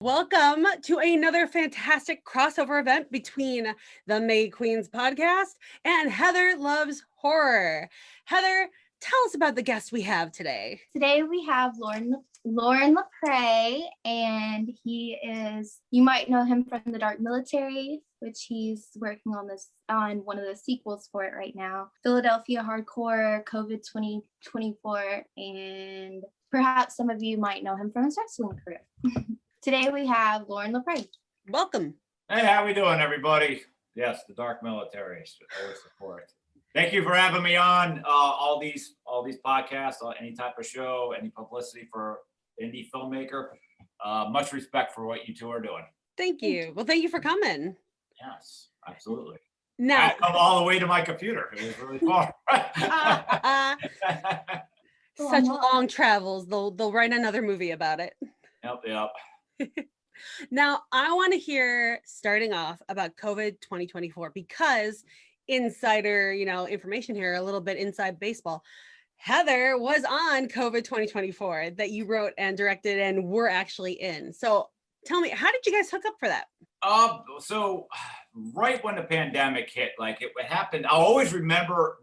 Welcome to another fantastic crossover event between the May Queens podcast and Heather Loves Horror. Heather, tell us about the guest we have today. Today we have Loren Lepre, and he is, you might know him from The Dark Military, which he's working on one of the sequels for it right now. Philadelphia Hardcore, COVID 2024, and perhaps some of you might know him from his wrestling career. Today we have Loren Lepre. Welcome. Hey, how we doing, everybody? Yes, the Dark Military, always support. Thank you for having me on all these podcasts, any type of show, any publicity for indie filmmaker. Much respect for what you two are doing. Thank you. Well, thank you for coming. Yes, absolutely. Now, I come all the way to my computer. It was really far. Such long travels. They'll write another movie about it. Yep. Now, I want to hear, starting off, about COVID 2024 because insider, information here, a little bit inside baseball. Heather was on COVID 2024 that you wrote and directed and were actually in. So tell me, how did you guys hook up for that? So right when the pandemic hit, like it happened, I'll always remember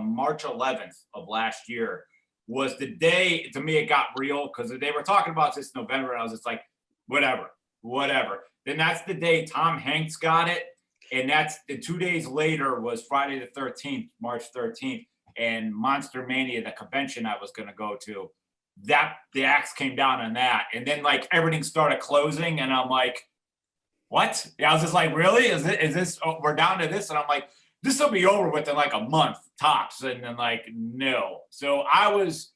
March 11th of last year was the day, to me, it got real because they were talking about this in November and I was just like, whatever. Then that's the day Tom Hanks got it. And that's the 2 days later was Friday the 13th, March 13th. And Monster Mania, the convention I was going to go to, that the axe came down on that. And then like everything started closing and I'm like, what? Yeah, I was just like, really? Is this, we're down to this? And I'm like, this will be over within like a month tops. And then like, no. So I was,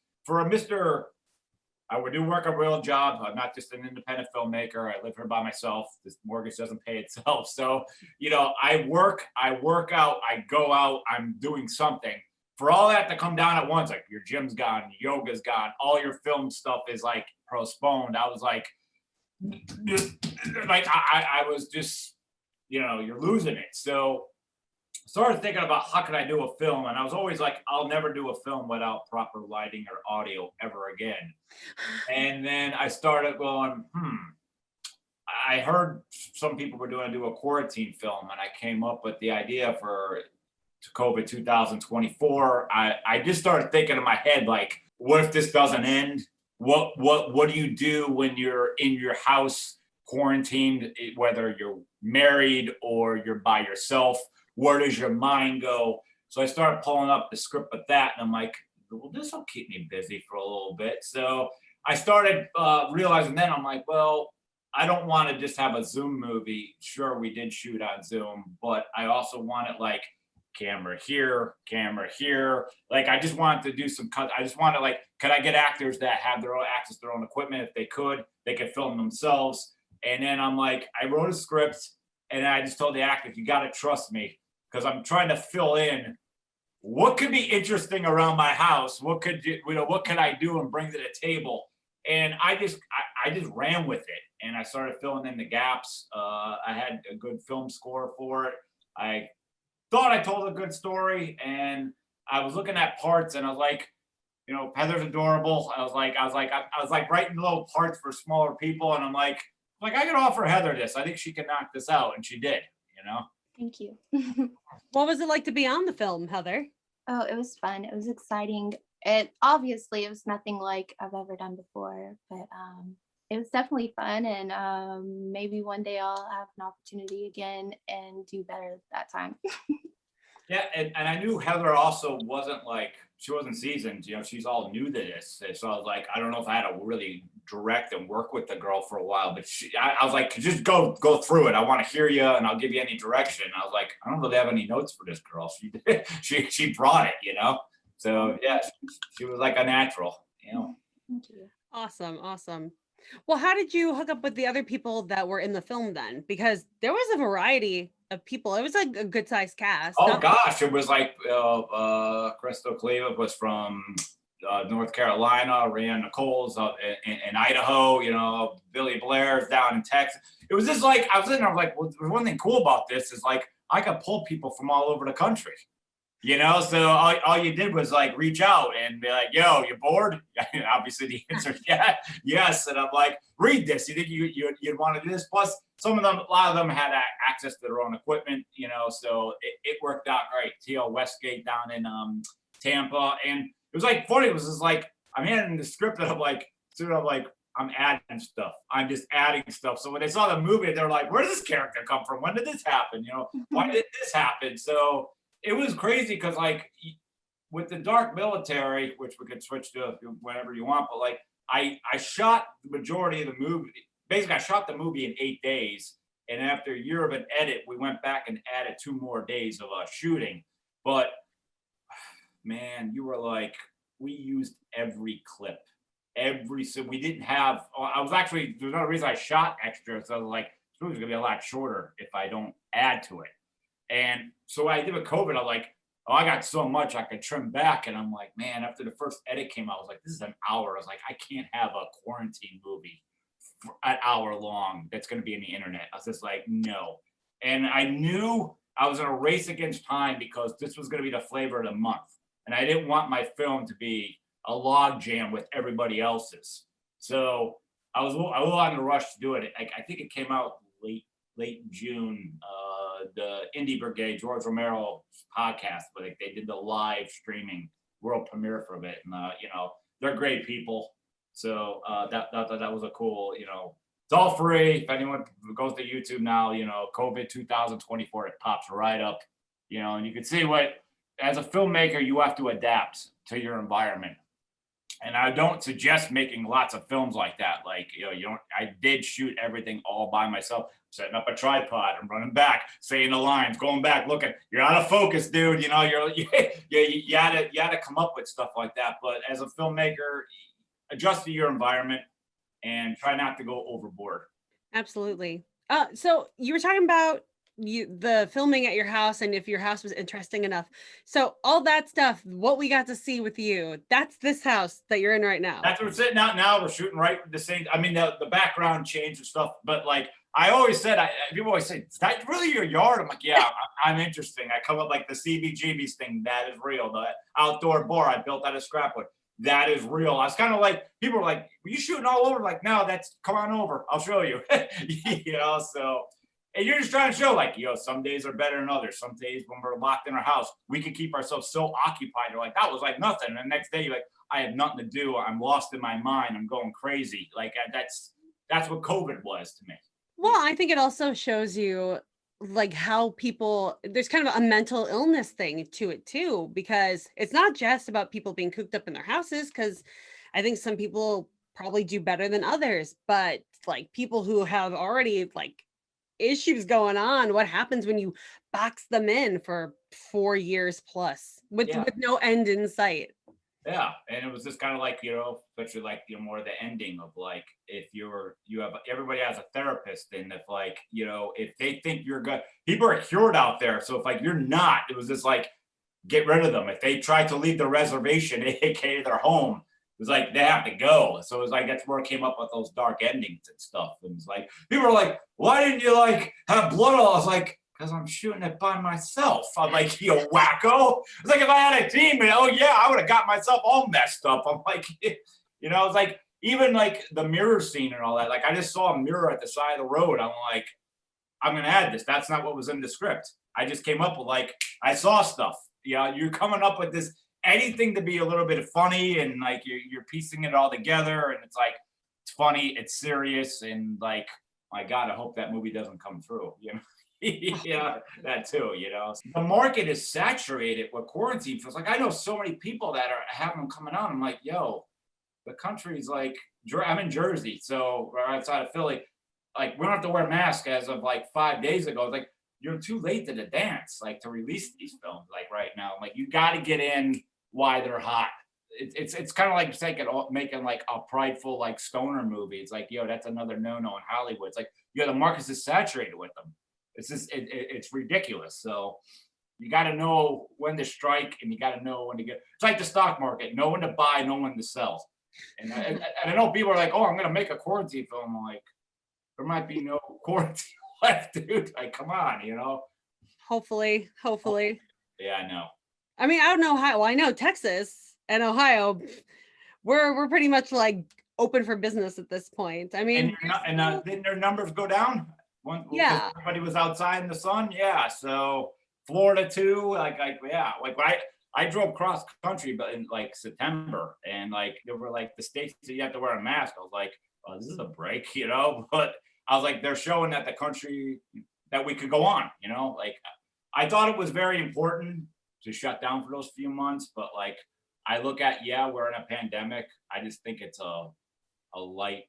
I would do work a real job. I'm not just an independent filmmaker. I live here by myself. This mortgage doesn't pay itself. So, I work out, I go out, I'm doing something. For all that to come down at once, like your gym's gone, yoga's gone, all your film stuff is like postponed. I was like I was just, you're losing it. So I started thinking about how can I do a film? And I was always like, I'll never do a film without proper lighting or audio ever again. And then I started going, I heard some people were doing a quarantine film and I came up with the idea for COVID 2024. I just started thinking in my head, like, what if this doesn't end? What do you do when you're in your house quarantined, whether you're married or you're by yourself? Where does your mind go? So I started pulling up the script with that and I'm like, well, this will keep me busy for a little bit. So I started realizing then I'm like, well, I don't want to just have a Zoom movie. Sure, we did shoot on Zoom, but I also wanted like camera here. Like I just wanted to do some cut. I just wanted like, could I get actors that have their own access to their own equipment? If they could film themselves. And then I'm like, I wrote a script and I just told the actors, you got to trust me because I'm trying to fill in what could be interesting around my house. What could I do and bring to the table? And I just ran with it and I started filling in the gaps. I had a good film score for it. I thought I told a good story and I was looking at parts and I was like, Heather's adorable. I was like writing little parts for smaller people and I'm like I could offer Heather this. I think she can knock this out, and she did. Thank you. What was it like to be on the film, Heather? Oh, it was fun. It was exciting. It was nothing like I've ever done before, but it was definitely fun. And maybe one day I'll have an opportunity again and do better that time. Yeah, and I knew Heather also she wasn't seasoned. She's all new to this. So I was like, I don't know if I had to really direct and work with the girl for a while, but I was like, just go through it. I want to hear you, and I'll give you any direction. I was like, I don't really have any notes for this girl. She brought it, So yeah, she was like a natural, Thank you. Awesome. Well, how did you hook up with the other people that were in the film then? Because there was a variety of people. It was like a good sized cast. Oh gosh, it was like Crystal Cleaver was from North Carolina, Rhiannon Nichols in Idaho, Billy Blair's down in Texas. It was just like, I was sitting there, I was like, well, one thing cool about this is like, I could pull people from all over the country. You know, so all you did was like reach out and be like, yo, you bored? Obviously the answer is yeah, yes. And I'm like, read this. You think you'd want to do this? Plus, some of them, a lot of them had access to their own equipment, you know, so it worked out great. T.L. Westgate down in Tampa. And it was like funny. It was just like, I'm handing the script and I'm like, soon I'm like, I'm adding stuff. I'm just adding stuff. So when they saw the movie, they're like, where did this character come from? When did this happen? You know, why did this happen? So it was crazy because like with the Dark Military, which we could switch to whenever you want, but like I shot the majority of the movie. Basically, I shot the movie in 8 days, and after a year of an edit, we went back and added 2 more days of shooting. But man, you were like, we used every clip. So we didn't have. I was actually there's no reason I shot extra, so I was like, this movie's gonna be a lot shorter if I don't add to it. And so what I did with COVID, I'm like, oh, I got so much I could trim back. And I'm like, man, after the first edit came out, I was like, this is an hour. I was like, I can't have a quarantine movie for an hour long that's going to be in the internet. I was just like, no. And I knew I was in a race against time because this was going to be the flavor of the month. And I didn't want my film to be a log jam with everybody else's. So I was in a rush to do it. I think it came out late June. The Indie Brigade, George Romero's podcast, but they did the live streaming world premiere for it, and you know, they're great people. So that was a cool, you know, it's all free. If anyone goes to YouTube now, you know, COVID 2024, it pops right up, you know, and you can see what as a filmmaker you have to adapt to your environment. And I don't suggest making lots of films like that. Like, you know, I did shoot everything all by myself, setting up a tripod and running back, saying the lines, going back, looking, you're out of focus, dude. You know, you had to come up with stuff like that. But as a filmmaker, adjust to your environment and try not to go overboard. Absolutely. So you were talking about the filming at your house and if your house was interesting enough. So all that stuff, what we got to see with you, that's this house that you're in right now. That's what we're sitting out now. We're shooting right the same. I mean, the background changed and stuff, but like I always said, people always say, is that really your yard? I'm like, yeah, I'm interesting. I come up like the CBGB's thing. That is real. The outdoor bar I built out of scrap wood. That is real. I was kind of like, people were like, were you shooting all over? Like, no, come on over. I'll show you. You know, so. And you're just trying to show like, some days are better than others. Some days when we're locked in our house, we can keep ourselves so occupied. You're like, that was like nothing. And the next day you're like, I have nothing to do. I'm lost in my mind. I'm going crazy. Like that's what COVID was to me. Well, I think it also shows you like how people, there's kind of a mental illness thing to it too, because it's not just about people being cooped up in their houses, because I think some people probably do better than others, but like people who have already like issues going on, what happens when you box them in for 4 years plus with no end in sight? Yeah, and it was just kind of like, especially like more the ending of like, if everybody has a therapist, and if like, if they think you're good, people are cured out there. So if like you're not, it was just like, get rid of them. If they try to leave the reservation, aka their home, it was like they have to go. So it was like that's where it came up with those dark endings and stuff. And it's like people were like, why didn't you like have blood all? I was like, because I'm shooting it by myself. I'm like, you wacko. It's like if I had a team, and I would have got myself all messed up. I'm like, it's like even like the mirror scene and all that. Like I just saw a mirror at the side of the road. I'm like, I'm gonna add this. That's not what was in the script. I just came up with like I saw stuff. You're coming up with this anything to be a little bit funny, and like you're piecing it all together, and it's like it's funny, it's serious, and like my God, I hope that movie doesn't come through. Yeah, that too. The market is saturated with quarantine films. Like I know so many people that are having them coming out. I'm like, the country's like, I'm in Jersey, so we're outside of Philly. Like we don't have to wear masks as of like 5 days ago. It's like you're too late to the dance, like to release these films like right now. Like you got to get in why they're hot. It's kind of like making like a prideful like stoner movie. It's like, that's another no-no in Hollywood. It's like, the market is saturated with them. It's just it's ridiculous. So you got to know when to strike, and you got to know when to get. It's like the stock market: know when to buy, know when to sell. And I know people are like, "Oh, I'm going to make a quarantine film." I'm like, there might be no quarantine left, dude. Like, come on, Hopefully. Yeah, I know. I mean, I don't know how. Well, I know Texas and Ohio, we're pretty much like open for business at this point. I And mean, you're not, and didn't their numbers go down? One because yeah, everybody was outside in the sun. Yeah, so Florida too. Like yeah, like I drove cross country, but in like September, and like there were like the states that you have to wear a mask. I was like, oh, this is a break, you know. But I was like, they're showing that the country that we could go on, you know. Like I thought it was very important to shut down for those few months, but like I look at, yeah, we're in a pandemic. I just think it's a light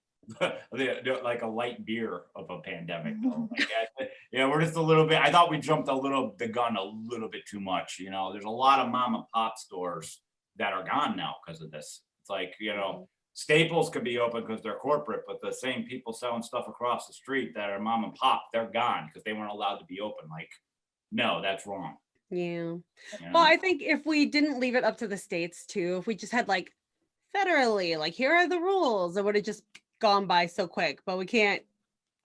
like a light beer of a pandemic though. Like, yeah, we're just a little bit. I thought we jumped the gun a little bit too much. You know, there's a lot of mom and pop stores that are gone now because of this. It's like, you know, Staples could be open because they're corporate, but the same people selling stuff across the street that are mom and pop, they're gone because they weren't allowed to be open. Like, no, that's wrong. yeah. You Well, know? I think if we didn't leave it up to the states too, if we just had like federally, like here are the rules, it would have just gone by so quick. But we can't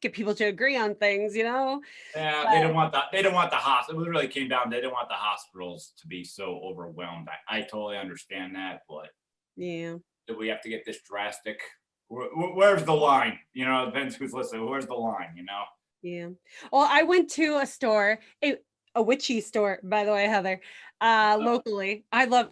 get people to agree on things, you know? Yeah, they But don't want that. They don't want the hospital. It really came down. They didn't want the hospitals to be so overwhelmed. I totally understand that, but yeah. do we have to get this drastic? Where's the line? You know, it depends who's listening. Where's the line? You know? Yeah. Well, I went to a store, a witchy store, by the way, Heather, locally. I love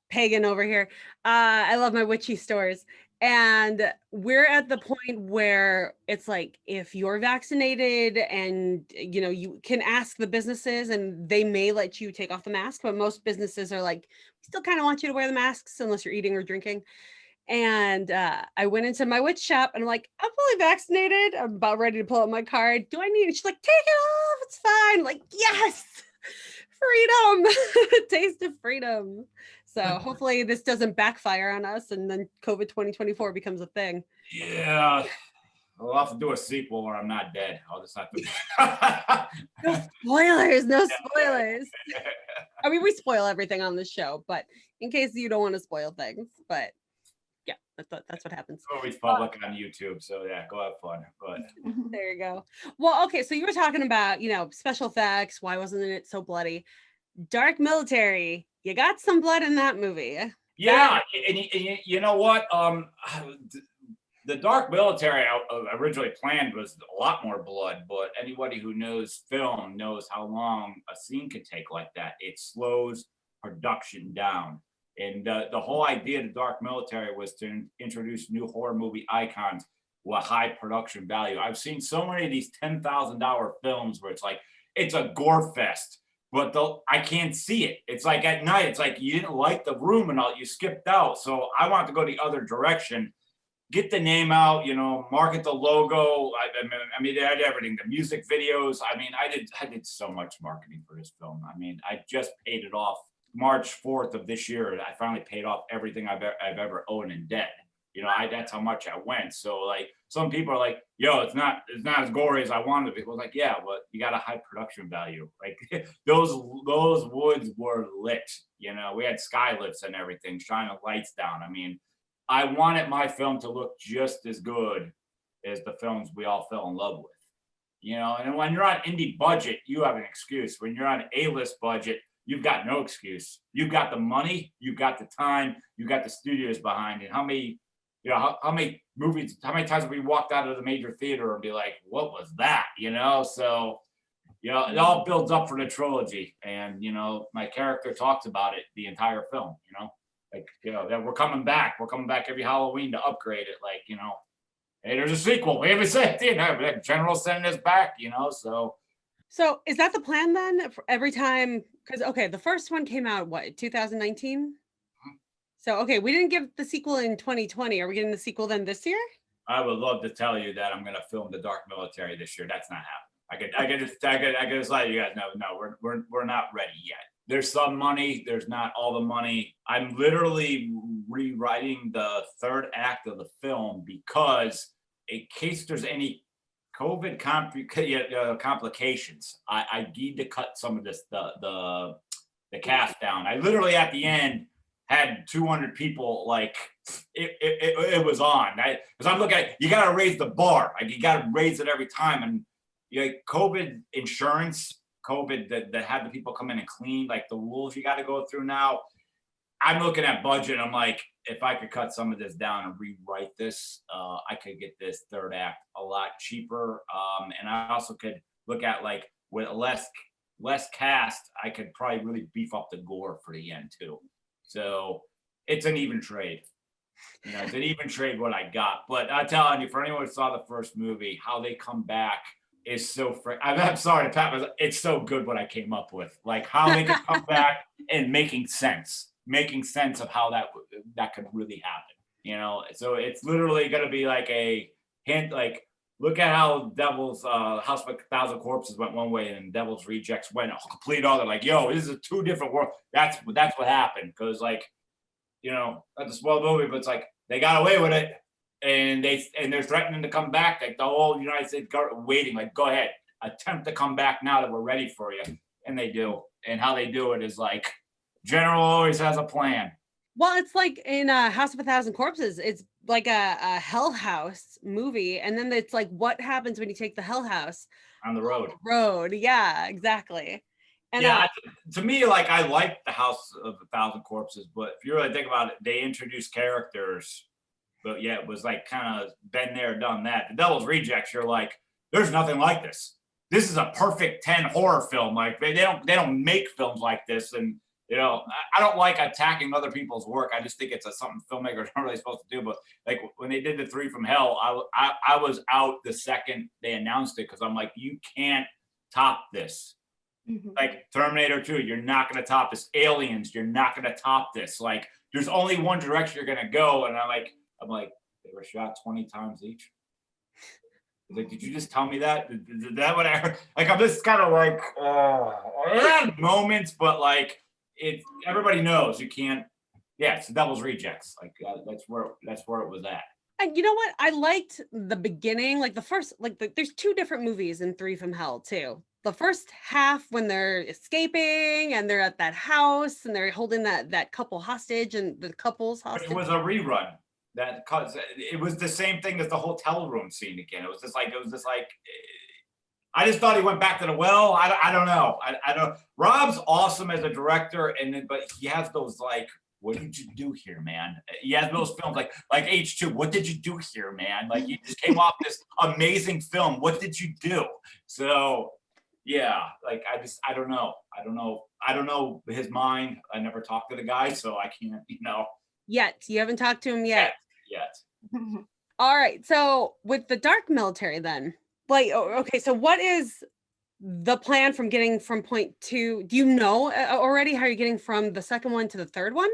pagan over here. I love my witchy stores. And we're at the point where it's like if you're vaccinated and you know you can ask the businesses and they may let you take off the mask, but most businesses are like, we still kind of want you to wear the masks unless you're eating or drinking. And I went into my witch shop and I'm like, I'm fully vaccinated. I'm about ready to pull out my card. Do I need it? She's like, take it off. It's fine. I'm like, yes, freedom, taste of freedom. So hopefully this doesn't backfire on us and then COVID 2024 becomes a thing. Yeah. I'll have to do a sequel or I'm not dead. I'll just have to. No spoilers, no spoilers. I mean, we spoil everything on this show, but in case you don't want to spoil things, but yeah, that's what happens. It's always public on YouTube, so yeah, go have fun. But There you go. Well, okay, so you were talking about, you know, special effects. Why wasn't it so bloody? Dark Military. You got some blood in that movie. yeah, and you know what? The Dark Military I originally planned was a lot more blood, but anybody who knows film knows how long a scene can take like that. It slows production down. And the whole idea of the Dark Military was to introduce new horror movie icons with high production value. I've seen so many of these $10,000 films where it's like, it's a gore fest, but I can't see it. It's like at night, it's like you didn't like the room and all, you skipped out. So I want to go the other direction, get the name out, you know, market the logo. I mean, they had everything, the music videos. I mean, I did so much marketing for this film. I mean, I just paid it off March 4th of this year. I finally paid off everything I've ever owned in debt. You know, that's how much I went. So like some people are like, yo, it's not as gory as I wanted to be. I was like, yeah, but you got a high production value. Like those woods were lit. You know, we had skylifts and everything, shining lights down. I mean, I wanted my film to look just as good as the films we all fell in love with. You know, and when you're on indie budget, you have an excuse. When you're on A-list budget, you've got no excuse. You've got the money, you've got the time, you've got the studios behind it. How many movies, how many times have we walked out of the major theater and be like, what was that? You know, so, you know, it all builds up for the trilogy. And, you know, my character talks about it the entire film, you know, like, you know, that we're coming back every Halloween to upgrade it. Like, you know, hey, there's a sequel. We haven't said, you know, General sending us back, you know, so. So is that the plan then for every time? Because, okay, the first one came out, what, 2019? So, okay, we didn't give the sequel in 2020. Are we getting the sequel then this year? I would love to tell you that I'm going to film the Dark Military this year. That's not happening. I could just let you guys know. No, we're not ready yet. There's some money. There's not all the money. I'm literally rewriting the third act of the film because in case there's any COVID complications, I need to cut some of this the cast down. I literally at the end had 200 people. Like it was on. Because I'm looking at, you got to raise the bar. Like you got to raise it every time. And you know, COVID insurance, COVID that had the people come in and clean, like the rules you got to go through now. I'm looking at budget. I'm like, if I could cut some of this down and rewrite this, I could get this third act a lot cheaper. And I also could look at like with less cast, I could probably really beef up the gore for the end too. So it's an even trade. You know, it's an even trade what I got. But I'm telling you, for anyone who saw the first movie, how they come back is so I'm sorry, Pat, but it's so good what I came up with. Like how they can come back and making sense of how that could really happen. You know, so it's literally going to be like a hint, like look at how Devil's House of a Thousand Corpses went one way and Devil's Rejects went a complete other. Like, yo, this is two different worlds. That's what happened. Because like, you know, that's a small movie, but it's like they got away with it, and they're threatening to come back. Like the whole United States government waiting. Like, go ahead, attempt to come back now that we're ready for you, and they do. And how they do it is like, General always has a plan. Well, it's like in House of a Thousand Corpses. It's like a Hell House movie, and then it's like, what happens when you take the Hell House on the road? Yeah, exactly. And yeah, to me, like I like the House of a Thousand Corpses, but if you really think about it, they introduced characters, but yeah, it was like kind of been there, done that. The Devil's Rejects, you're like, there's nothing like this. This is a perfect 10 horror film. Like they don't make films like this, and you know, I don't like attacking other people's work. I just think it's something filmmakers aren't really supposed to do. But like when they did the 3 from Hell, I was out the second they announced it because I'm like, you can't top this. Mm-hmm. Like Terminator 2, you're not going to top this. Aliens, you're not going to top this. Like there's only one direction you're going to go. And I'm like, they were shot 20 times each. Like, did you just tell me that? Did that what I heard? Like, I'm just kind of like, I had moments, but like, everybody knows you can't. Yeah, it's the Devil's Rejects. Like that's where it was at. And you know what? I liked the beginning, like the first, there's 2 different movies in 3 from Hell too. The first half when they're escaping and they're at that house and they're holding that couple hostage and the couple's hostage. It was a rerun. That cause it was the same thing as the hotel room scene again. It was just like I just thought he went back to the well. I don't know. I don't. Rob's awesome as a director, but he has those like, what did you do here, man? He has those films like H2. What did you do here, man? Like you just came off this amazing film. What did you do? So yeah, like I don't know. I don't know his mind. I never talked to the guy, so I can't. You know. Yet you haven't talked to him yet. All right. So with the Dark Military, then. Like, okay, so what is the plan from getting from point 2? Do you know already how you're getting from the second one to the third one?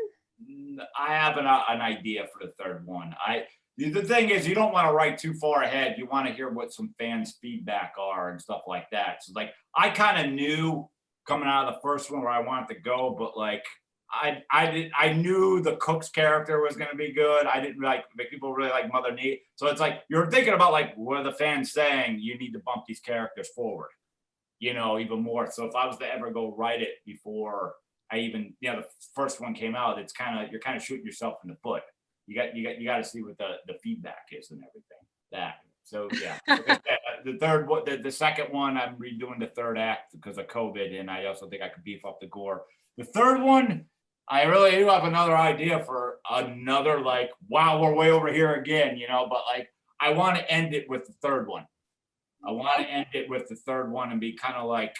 I have an idea for the third one. The thing is, you don't want to write too far ahead. You want to hear what some fans' feedback are and stuff like that. So, like, I kind of knew coming out of the first one where I wanted to go, but like, I knew the Cook's character was going to be good. I didn't like people really like Mother Need. So it's like, you're thinking about like, what are the fans saying? You need to bump these characters forward, you know, even more. So if I was to ever go write it before I even, you know, the first one came out, you're kind of shooting yourself in the foot. You got to see what the feedback is and everything. So yeah, the third one, the second one, I'm redoing the third act because of COVID. And I also think I could beef up the gore. The third one, I really do have another idea for another, like, wow, we're way over here again, you know, but like, I want to end it with the third one. I want to end it with the third one and be kind of like,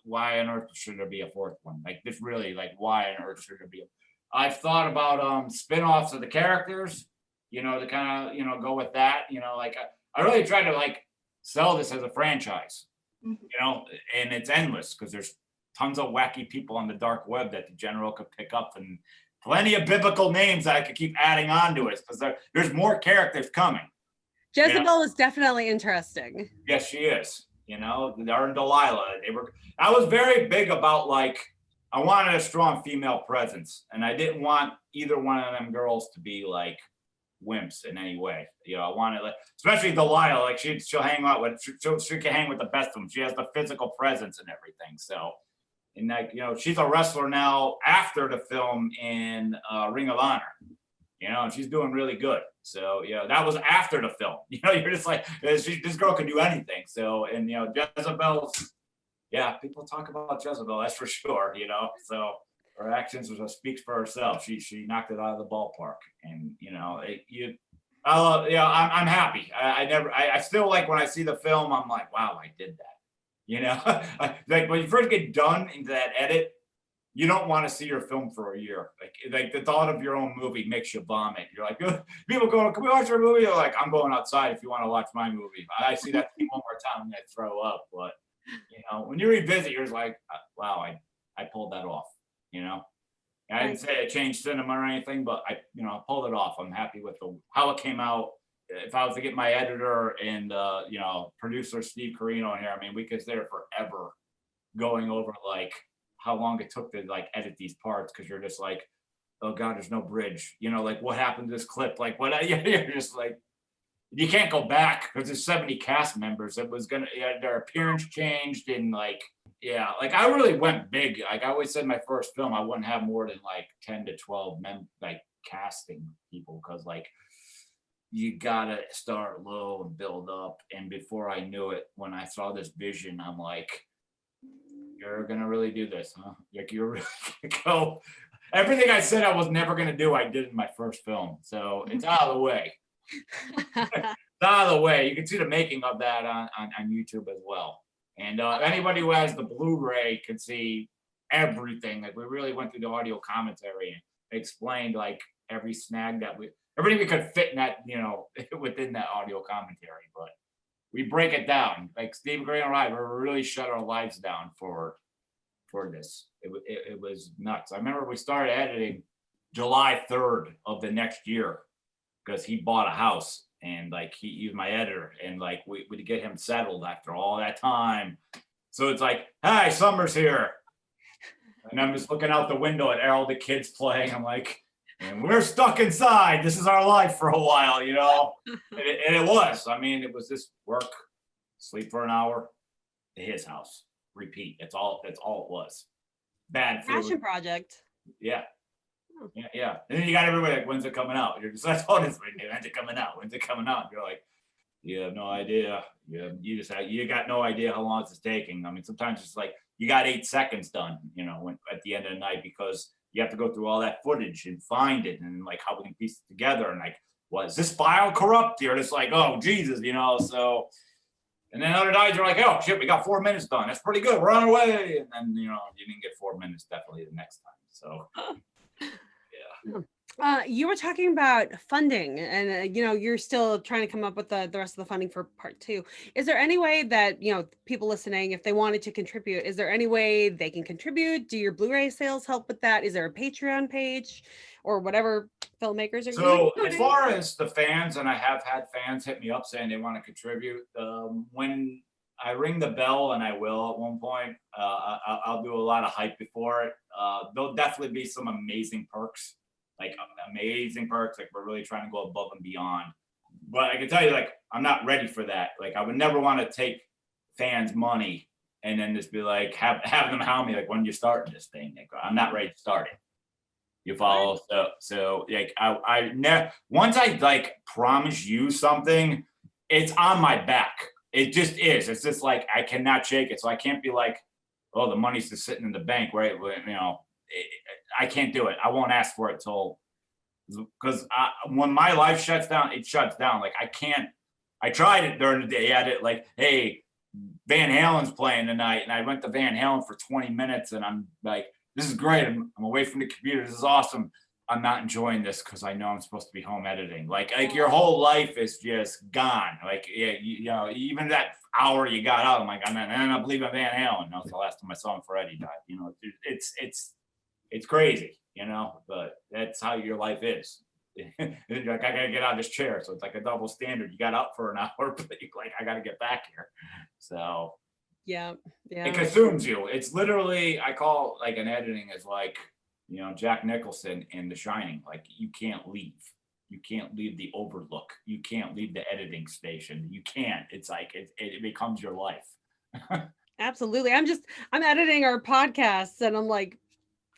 why on earth should there be a fourth one? Like this really, like, why on earth should there be I've thought about spin-offs of the characters, you know, to kind of, you know, go with that, you know, like I really try to like sell this as a franchise, you know, and it's endless because there's tons of wacky people on the dark web that the general could pick up and plenty of biblical names that I could keep adding on to it because there's more characters coming. Jezebel is definitely interesting. Yes, she is. You know, her and Delilah, I was very big about like, I wanted a strong female presence and I didn't want either one of them girls to be like wimps in any way. You know, I wanted like, especially Delilah, like she'll hang out with, she can hang with the best of them. She has the physical presence and everything. So, and like, you know, she's a wrestler now after the film in Ring of Honor, you know, and she's doing really good. So, you know, that was after the film. You know, you're just like, this girl can do anything. So, and, you know, Jezebel's, yeah, people talk about Jezebel, that's for sure, you know. So her actions speaks for herself. She knocked it out of the ballpark, and you know, I'm happy. I still like when I see the film, I'm like, wow, I did that. You know, like when you first get done into that edit, you don't want to see your film for a year. Like the thought of your own movie makes you vomit. You're like, people going, can we watch our movie? You're like, I'm going outside if you want to watch my movie. I see that thing one more time, I'm gonna throw up. But you know, when you revisit, you're just like, wow, I pulled that off. You know, I didn't say I changed cinema or anything, but I pulled it off. I'm happy with how it came out. If I was to get my editor and producer Steve Carino in here, I mean, we could stay there forever going over like how long it took to like edit these parts, because you're just like, oh god, there's no bridge, you know, like what happened to this clip, like what you're just like, you can't go back because there's 70 cast members. It was gonna, their appearance changed, and like, yeah, like I really went big. Like I always said, my first film I wouldn't have more than like 10 to 12 men, like casting people, because like you gotta start low and build up. And before I knew it, when I saw this vision, I'm like, you're gonna really do this, huh? Like you're really gonna go. Everything I said I was never gonna do, I did in my first film. So it's out of the way. It's out of the way. You can see the making of that on YouTube as well. And anybody who has the Blu-ray can see everything. Like we really went through the audio commentary and explained like every snag everything we could fit in that, within that audio commentary. But we break it down. Like Steve Gray and I, we really shut our lives down for this. It was nuts. I remember we started editing July 3rd of the next year, because he bought a house, and like he was my editor, and like we get him settled after all that time. So it's like, hi, summer's here. And I'm just looking out the window at all the kids playing. I'm like, and we're stuck inside. This is our life for a while, you know? And it was. I mean, it was just work, sleep for an hour, to his house, repeat. That's all it was. Bad food. Passion project. Yeah. Yeah. And then you got everybody like, when's it coming out? You're just like, oh, when's it coming out? When's it coming out? You're like, you have no idea. You got no idea how long it's taking. I mean, sometimes it's like you got 8 seconds done, at the end of the night, because you have to go through all that footage and find it, and like how we can piece it together, and like, was this file corrupt? You're just like, oh Jesus, so. And then other nights you're like, oh shit, we got 4 minutes done. That's pretty good. We're on our way. And then you didn't get 4 minutes definitely the next time. So yeah. You were talking about funding, and you're still trying to come up with the rest of the funding for part 2. Is there any way that people listening, if they wanted to contribute, is there any way they can contribute? Do your Blu-ray sales help with that? Is there a Patreon page or whatever filmmakers are so as far as the fans, and I have had fans hit me up saying they want to contribute, when I ring the bell, and I will at one point, I'll do a lot of hype before it. There'll definitely be some amazing perks. Like we're really trying to go above and beyond. But I can tell you, like, I'm not ready for that. Like, I would never want to take fans' money and then just be like, have them hound me, like, when you start this thing. Like, I'm not ready to start it. You follow? So like, I never, once I like promise you something, it's on my back. It just is. It's just like, I cannot shake it. So I can't be like, oh, the money's just sitting in the bank, right? I can't do it. I won't ask for it till, because when my life shuts down, it shuts down. Like I tried it during the day. I had it like, hey, Van Halen's playing tonight. And I went to Van Halen for 20 minutes and I'm like, this is great. I'm away from the computer. This is awesome. I'm not enjoying this because I know I'm supposed to be home editing. Like your whole life is just gone. Like, yeah, even that hour you got out, I'm like, I'm not believing Van Halen. That was the last time I saw him. Freddie died. It's crazy, but that's how your life is. Like, I gotta get out of this chair. So it's like a double standard. You got up for an hour, but you're like, I gotta get back here. So yeah. It consumes you. It's literally, I call like an editing is like, Jack Nicholson in The Shining. Like, you can't leave. You can't leave the overlook. You can't leave the editing station. You can't. It's like it becomes your life. Absolutely. I'm editing our podcasts and I'm like,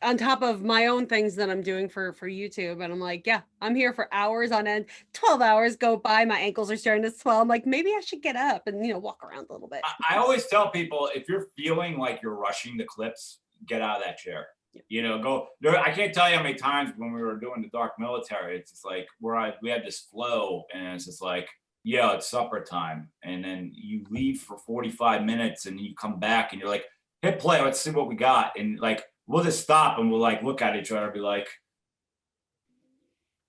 on top of my own things that I'm doing for YouTube. And I'm like, yeah, I'm here for hours on end. 12 hours go by. My ankles are starting to swell. I'm like, maybe I should get up and, walk around a little bit. I always tell people, if you're feeling like you're rushing the clips, get out of that chair. Go there. I can't tell you how many times when we were doing the Dark Military, it's just like we had this flow, and it's just like, yeah, it's supper time, and then you leave for 45 minutes, and you come back, and you're like, hit play, let's see what we got, and like we'll just stop, and we'll like look at each other, and be like,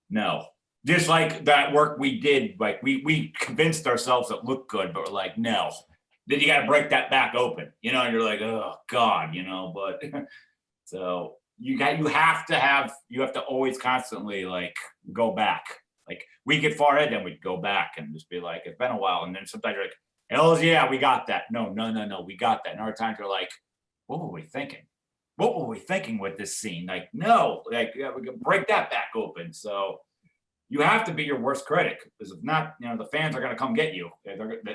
no, just like that work we did, like we convinced ourselves it looked good, but we're like, no. Then you got to break that back open, and you're like, oh God, but. So you have to always constantly like go back. Like we get far ahead, then we'd go back and just be like, it's been a while. And then sometimes you're like, hells yeah, we got that. No, we got that. And other times you're like, what were we thinking? What were we thinking with this scene? Like, no, like yeah, we can break that back open. So you have to be your worst critic, because if not, the fans are gonna come get you.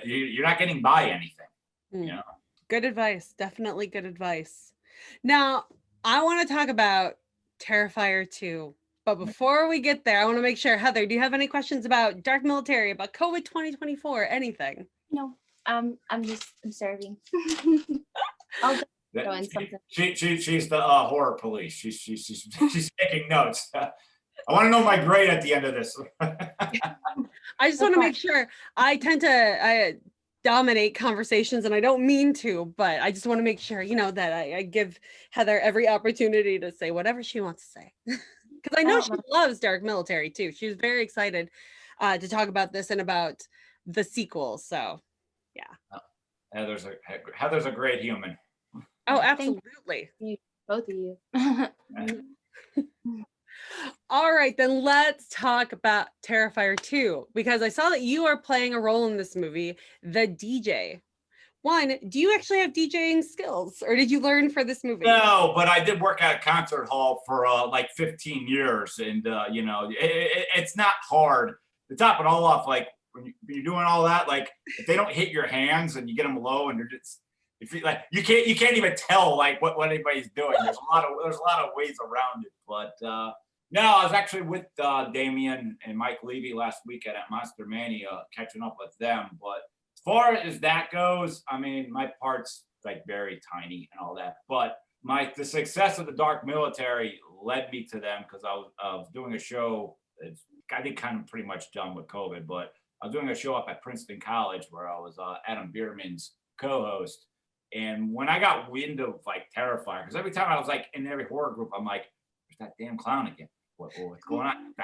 You're not getting by anything. Good advice. Definitely good advice. Now, I want to talk about Terrifier 2, but before we get there, I want to make sure, Heather, do you have any questions about Dark Military, about COVID 2024, anything? No, I'm serving. I'll go in something. She's the horror police. She's taking notes. I want to know my grade at the end of this. I just want to make sure. I tend to dominate conversations, and I don't mean to, but I just want to make sure, that I give Heather every opportunity to say whatever she wants to say. Because I know she loves Dark Military too. She was very excited to talk about this and about the sequel. So, yeah. Heather's a great human. Oh, absolutely. Both of you. All right, then let's talk about Terrifier 2, because I saw that you are playing a role in this movie, the DJ. One, do you actually have DJing skills, or did you learn for this movie? No, but I did work at a concert hall for like 15 years, and it's not hard. To top it all off, like when you're doing all that, like if they don't hit your hands and you get them low, and you're just you can't even tell like what anybody's doing. There's a lot of ways around it, but. No, I was actually with Damien and Mike Levy last weekend at Monster Mania, catching up with them. But as far as that goes, I mean, my part's like very tiny and all that. But the success of the Dark Military led me to them, because I was doing a show. I think kind of pretty much done with COVID, but I was doing a show up at Princeton College where I was Adam Bierman's co-host. And when I got wind of like Terrifier, because every time I was like in every horror group, I'm like, there's that damn clown again. What's going on? It's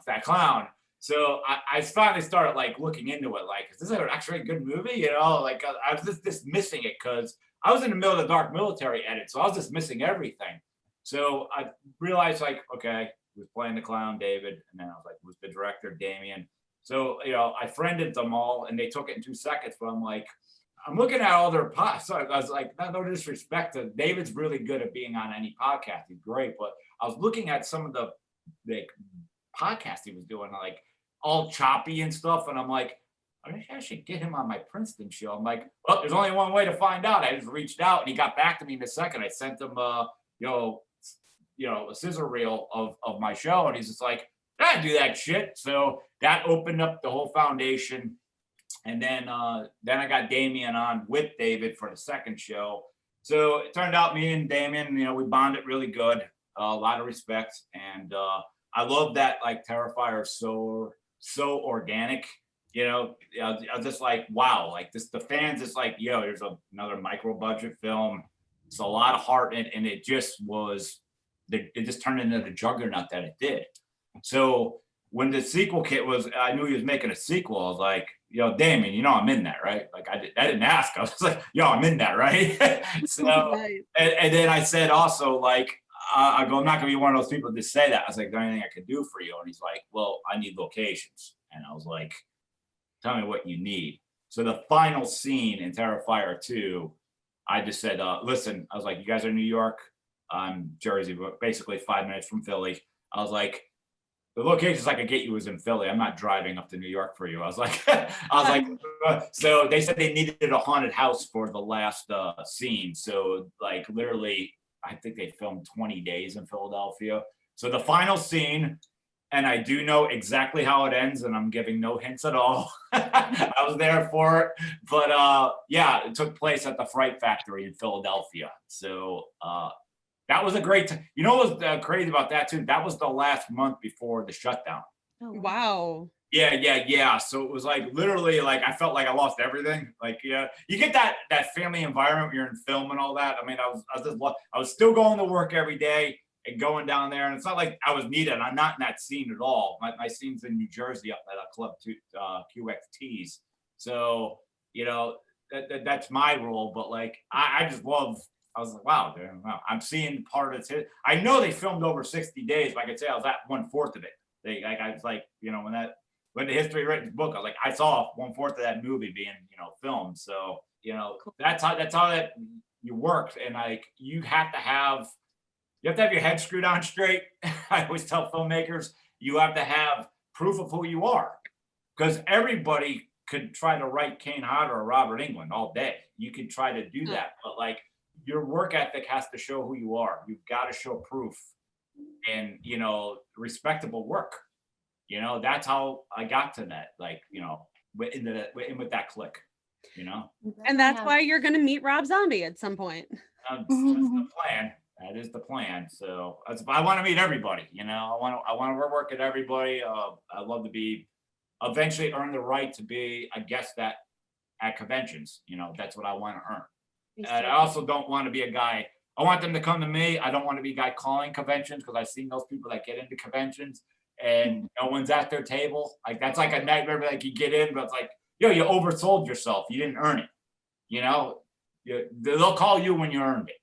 that clown. So I finally started like looking into it. Like, is this actually a good movie? Like I was just dismissing it because I was in the middle of the Dark Military edit, so I was just missing everything. So I realized, like, okay, he was playing the clown, David, and then I was like, who's the director, Damien? So I friended them all, and they took it in 2 seconds. But I'm like, I'm looking at all their pods. So I was like, no disrespect to David's really good at being on any podcast. He's great, but I was looking at some of the podcast he was doing, like all choppy and stuff, and I'm like, I should get him on my Princeton show. I'm like, well, there's only one way to find out. I just reached out, and he got back to me in a second. I sent him a scissor reel of my show, and he's just like, I do that shit. So that opened up the whole foundation. And then I got Damien on with David for the second show. So it turned out me and Damien, we bonded really good. A lot of respect, and I love that like Terrifier is so organic. I was just like, wow, like this. The fans is like, here's another micro budget film. It's a lot of heart, and it just was. It just turned into the juggernaut that it did. So when the sequel kit was, I knew he was making a sequel. I was like, Damien, I'm in that, right? Like I didn't ask. I was like, I'm in that, right? So Right. and then I said also like. I go, I'm not going to be one of those people to say that. I was like, is there anything I can do for you? And he's like, well, I need locations. And I was like, tell me what you need. So the final scene in Terrifier 2, I just said, listen, I was like, you guys are in New York. I'm Jersey, but basically 5 minutes from Philly. I was like, the locations I could get you was in Philly. I'm not driving up to New York for you. I was like, so they said they needed a haunted house for the last scene. So like literally I think they filmed 20 days in Philadelphia. So the final scene, and I do know exactly how it ends, and I'm giving no hints at all. I was there for it, but yeah, it took place at the Fright Factory in Philadelphia. So that was a great time. You know what was crazy about that too? That was the last month before the shutdown. Oh, wow. Yeah. So it was like literally like I felt like I lost everything. Like yeah, you get that family environment when you're in film and all that. I mean, I was still going to work every day and going down there, and it's not like I was needed. I'm not in that scene at all. My scene's in New Jersey up at a club QXTs. So you know that's my role. But like I just love. I was like, wow, I'm seeing part of it. I know they filmed over 60 days, but I could say I was at 1/4 of it. I was like, you know, when the history written book, I was like, I saw 1/4 of that movie being, filmed. So, that's how that you work. And like, you have to have your head screwed on straight. I always tell filmmakers, you have to have proof of who you are, because everybody could try to write Kane Hodder or Robert Englund all day. You could try to do that, but like your work ethic has to show who you are. You've got to show proof and, respectable work. That's how I got to that, like, in with that click, And that's why you're going to meet Rob Zombie at some point. That's the plan. That is the plan. So I want to meet everybody, I want to work with everybody. I'd love to eventually earn the right to be a guest at conventions. That's what I want to earn. And I also don't want to be a guy. I want them to come to me. I don't want to be a guy calling conventions, because I've seen those people that get into conventions and no one's at their table. Like that's like a nightmare. Like you get in, but it's like, you oversold yourself. You didn't earn it. They'll call you when you earned it.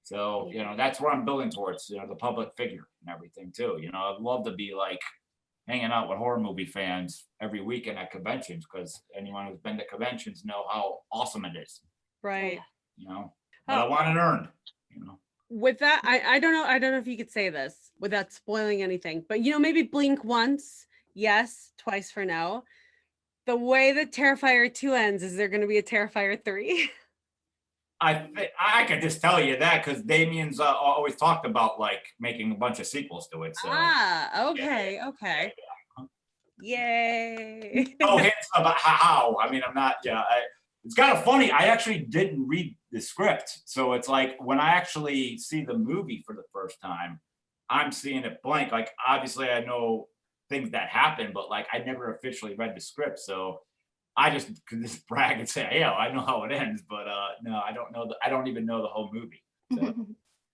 So that's where I'm building towards. The public figure and everything too. I'd love to be like hanging out with horror movie fans every weekend at conventions, because anyone who's been to conventions know how awesome it is. Right. But I want it earned. With that, I don't know if you could say this without spoiling anything, but maybe blink once, yes, twice for no. The way that Terrifier 2 ends, is there going to be a Terrifier 3? I could just tell you that because Damien's always talked about like making a bunch of sequels to it. So okay. Yay. No hints about how. I mean, I'm not. It's kind of funny. I actually didn't read the script, so it's like when I actually see the movie for the first time, I'm seeing it blank. Like obviously, I know things that happen, but like I never officially read the script, so I just could just brag and say, "Yeah, I know how it ends," but no, I don't know. I don't even know the whole movie. So.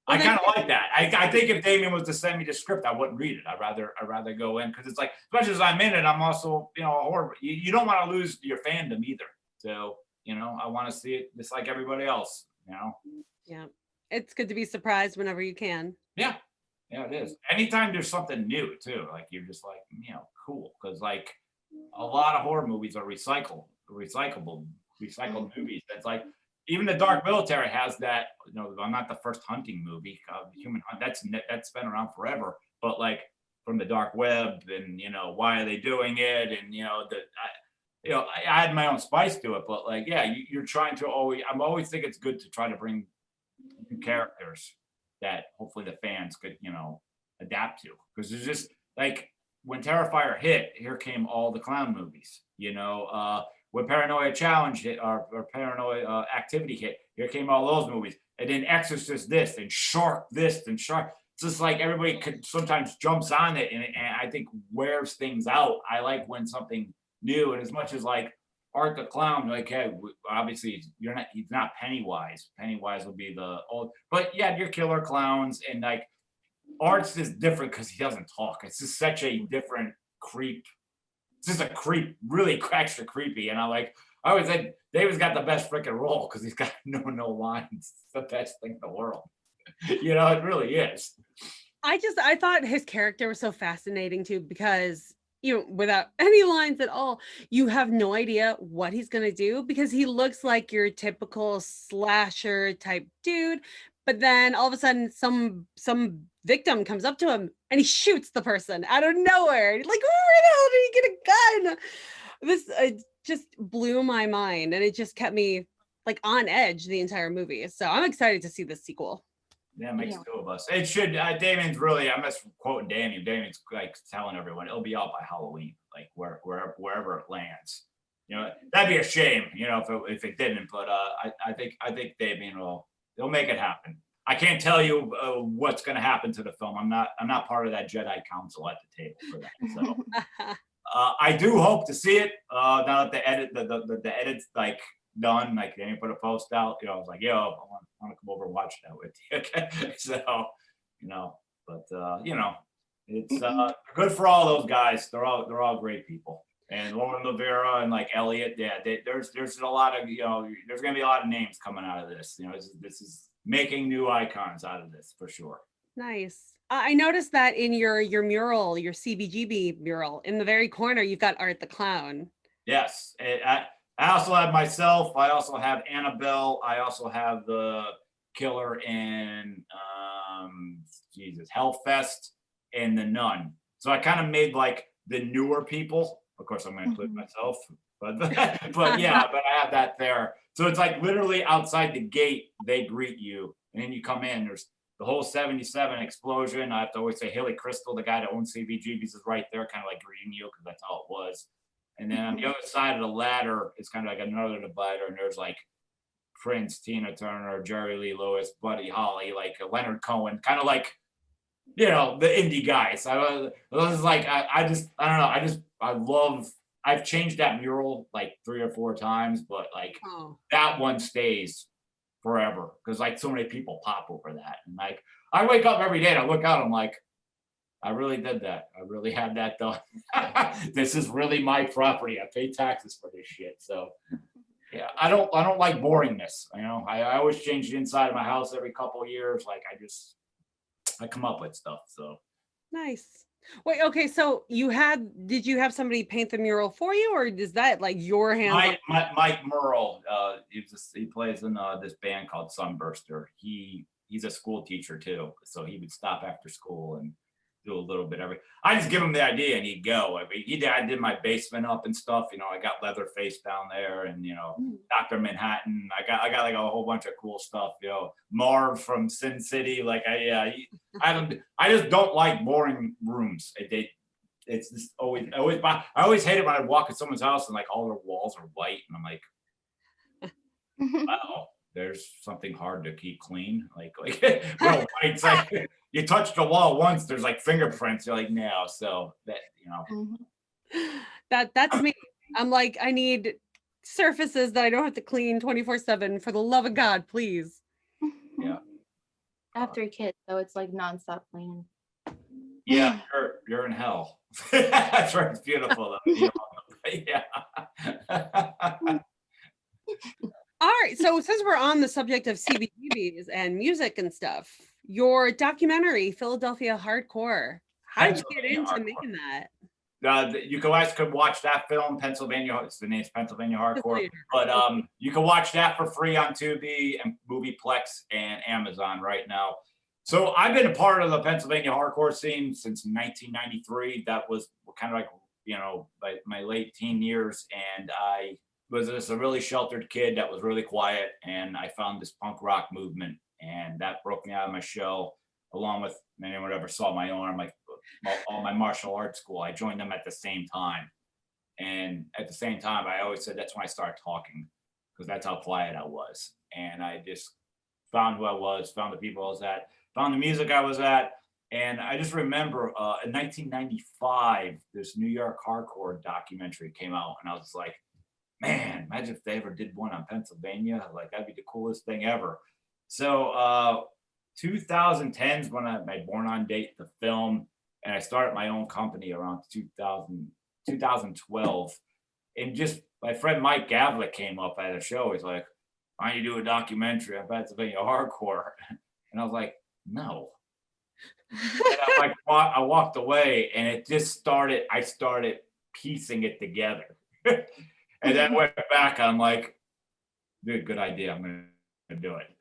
I kind of like that. I think if Damien was to send me the script, I wouldn't read it. I'd rather go in, because it's like, as much as I'm in it, I'm also horrible. You don't want to lose your fandom either. So I want to see it just like everybody else. Yeah, it's good to be surprised whenever you can. Yeah, it is. Anytime there's something new too, like you're just like cool, because like a lot of horror movies are recycled movies. That's like. Even the Dark Military has that. I'm not the first hunting movie. Human Hunt. That's been around forever. But like from the dark web, and why are they doing it? And I had my own spice to it. But like, yeah, you're trying to always. I'm always think it's good to try to bring new characters that hopefully the fans could adapt to. Because it's just like when Terrifier hit, here came all the clown movies. When Paranoia Challenge hit, or Paranoia Activity hit, here came all those movies. And then Exorcist this, and Shark this, and Shark. It's just like everybody could sometimes jumps on it, and I think wears things out. I like when something new, and as much as like Art the Clown, like, hey, obviously he's not Pennywise. Pennywise would be the old, but yeah, your killer clowns, and like Art's just different because he doesn't talk. It's just such a different creep. It's just a creep, really extra creepy. And I always said David's got the best freaking role because he's got no lines. It's the best thing in the world. It really is. I thought his character was so fascinating too, because without any lines at all, you have no idea what he's going to do, because he looks like your typical slasher type dude. But then all of a sudden some victim comes up to him and he shoots the person out of nowhere. Like, where the hell did he get a gun? This just blew my mind, and it just kept me like on edge the entire movie. So I'm excited to see this sequel. Yeah, it makes Yeah. two of us. It should. Damien's really. I'm just quoting Damien. Damien's like telling everyone it'll be out by Halloween, like wherever it lands. You know, that'd be a shame. You know, if it didn't. But I think Damien he'll make it happen. I can't tell you what's going to happen to the film. I'm not part of that Jedi Council at the table for that. So I do hope to see it. Now that the edit's like done, like they didn't put a post out. You know, I was like, yo, I want to come over and watch that with you. Okay, so you know, but you know, it's good for all those guys. They're all great people. And Loren W and like Elliot, yeah, there's a lot of, you know, there's gonna be a lot of names coming out of this. You know, this is making new icons out of this for sure. Nice. I noticed that in your mural, your CBGB mural, in the very corner, you've got Art the Clown. Yes, I also have myself. I also have Annabelle. I also have the killer in Jesus Hellfest and the Nun. So I kind of made like the newer people. Of course, I'm going to include myself, but yeah, but I have that there. So it's like literally outside the gate, they greet you, and then you come in. There's the whole 77 explosion. I have to always say Hilly Crystal, the guy that owns CBGBs, is right there, kind of like greeting you because that's how it was. And then on the other side of the ladder is kind of like another divider, and there's like Prince, Tina Turner, Jerry Lee Lewis, Buddy Holly, like Leonard Cohen, kind of like, you know, the indie guys. I was like, I don't know. I've changed that mural like 3 or 4 times, but like that one stays forever because like so many people pop over that. And like I wake up every day and I look out, I'm like, I really did that. I really had that done. This is really my property. I pay taxes for this shit. So yeah, I don't like boringness. You know, I always change the inside of my house every couple of years. Like I come up with stuff. So nice. Wait, okay. So did you have somebody paint the mural for you, or is that like your hands? Mike Merle, he plays in this band called Sunburster. He's a school teacher too, so he would stop after school and do a little bit I just give him the idea and he'd go. I mean, I did my basement up and stuff. You know, I got Leatherface down there, and you know, Dr. Manhattan. I got like a whole bunch of cool stuff. You know, Marv from Sin City. Like I just don't like boring rooms. It's just always I always hate it when I walk in someone's house and like all their walls are white, and I'm like, wow, there's something hard to keep clean. Like real white. It's like you touch the wall once, there's like fingerprints. You're like, no. So that, you know, that's me. I'm like, I need surfaces that I don't have to clean 24/7. For the love of God, please. Yeah. I have 3 kids, so it's like nonstop cleaning. Yeah, you're in hell. That's right. It's beautiful though. You know? Yeah. All right. So since we're on the subject of CBGBs and music and stuff, your documentary, Philadelphia Hardcore, how did you get into making that? You guys could watch that film, Pennsylvania. It's the name's Pennsylvania Hardcore. But you can watch that for free on Tubi and Movieplex and Amazon right now. So I've been a part of the Pennsylvania hardcore scene since 1993. That was kind of like, you know, my late teen years, and I was just a really sheltered kid that was really quiet, and I found this punk rock movement, and that broke me out of my shell, along with anyone who ever saw my arm, like all my martial arts school. I joined them at the same time, and at the same time, I always said that's when I started talking, because that's how quiet I was, and I just found who I was, found the people I was at, found the music I was at. And I just remember in 1995, this New York hardcore documentary came out, and I was like, man, imagine if they ever did one on Pennsylvania. Like, that'd be the coolest thing ever. So 2010s when I Born on Date, the film, and I started my own company around 2012. And just my friend Mike Gavlik came up at a show. He's like, why don't you do a documentary on Pennsylvania hardcore? And I was like, no. And I walked away, and it just started. I started piecing it together, and then went back. I'm like, dude, good idea. I'm gonna do it.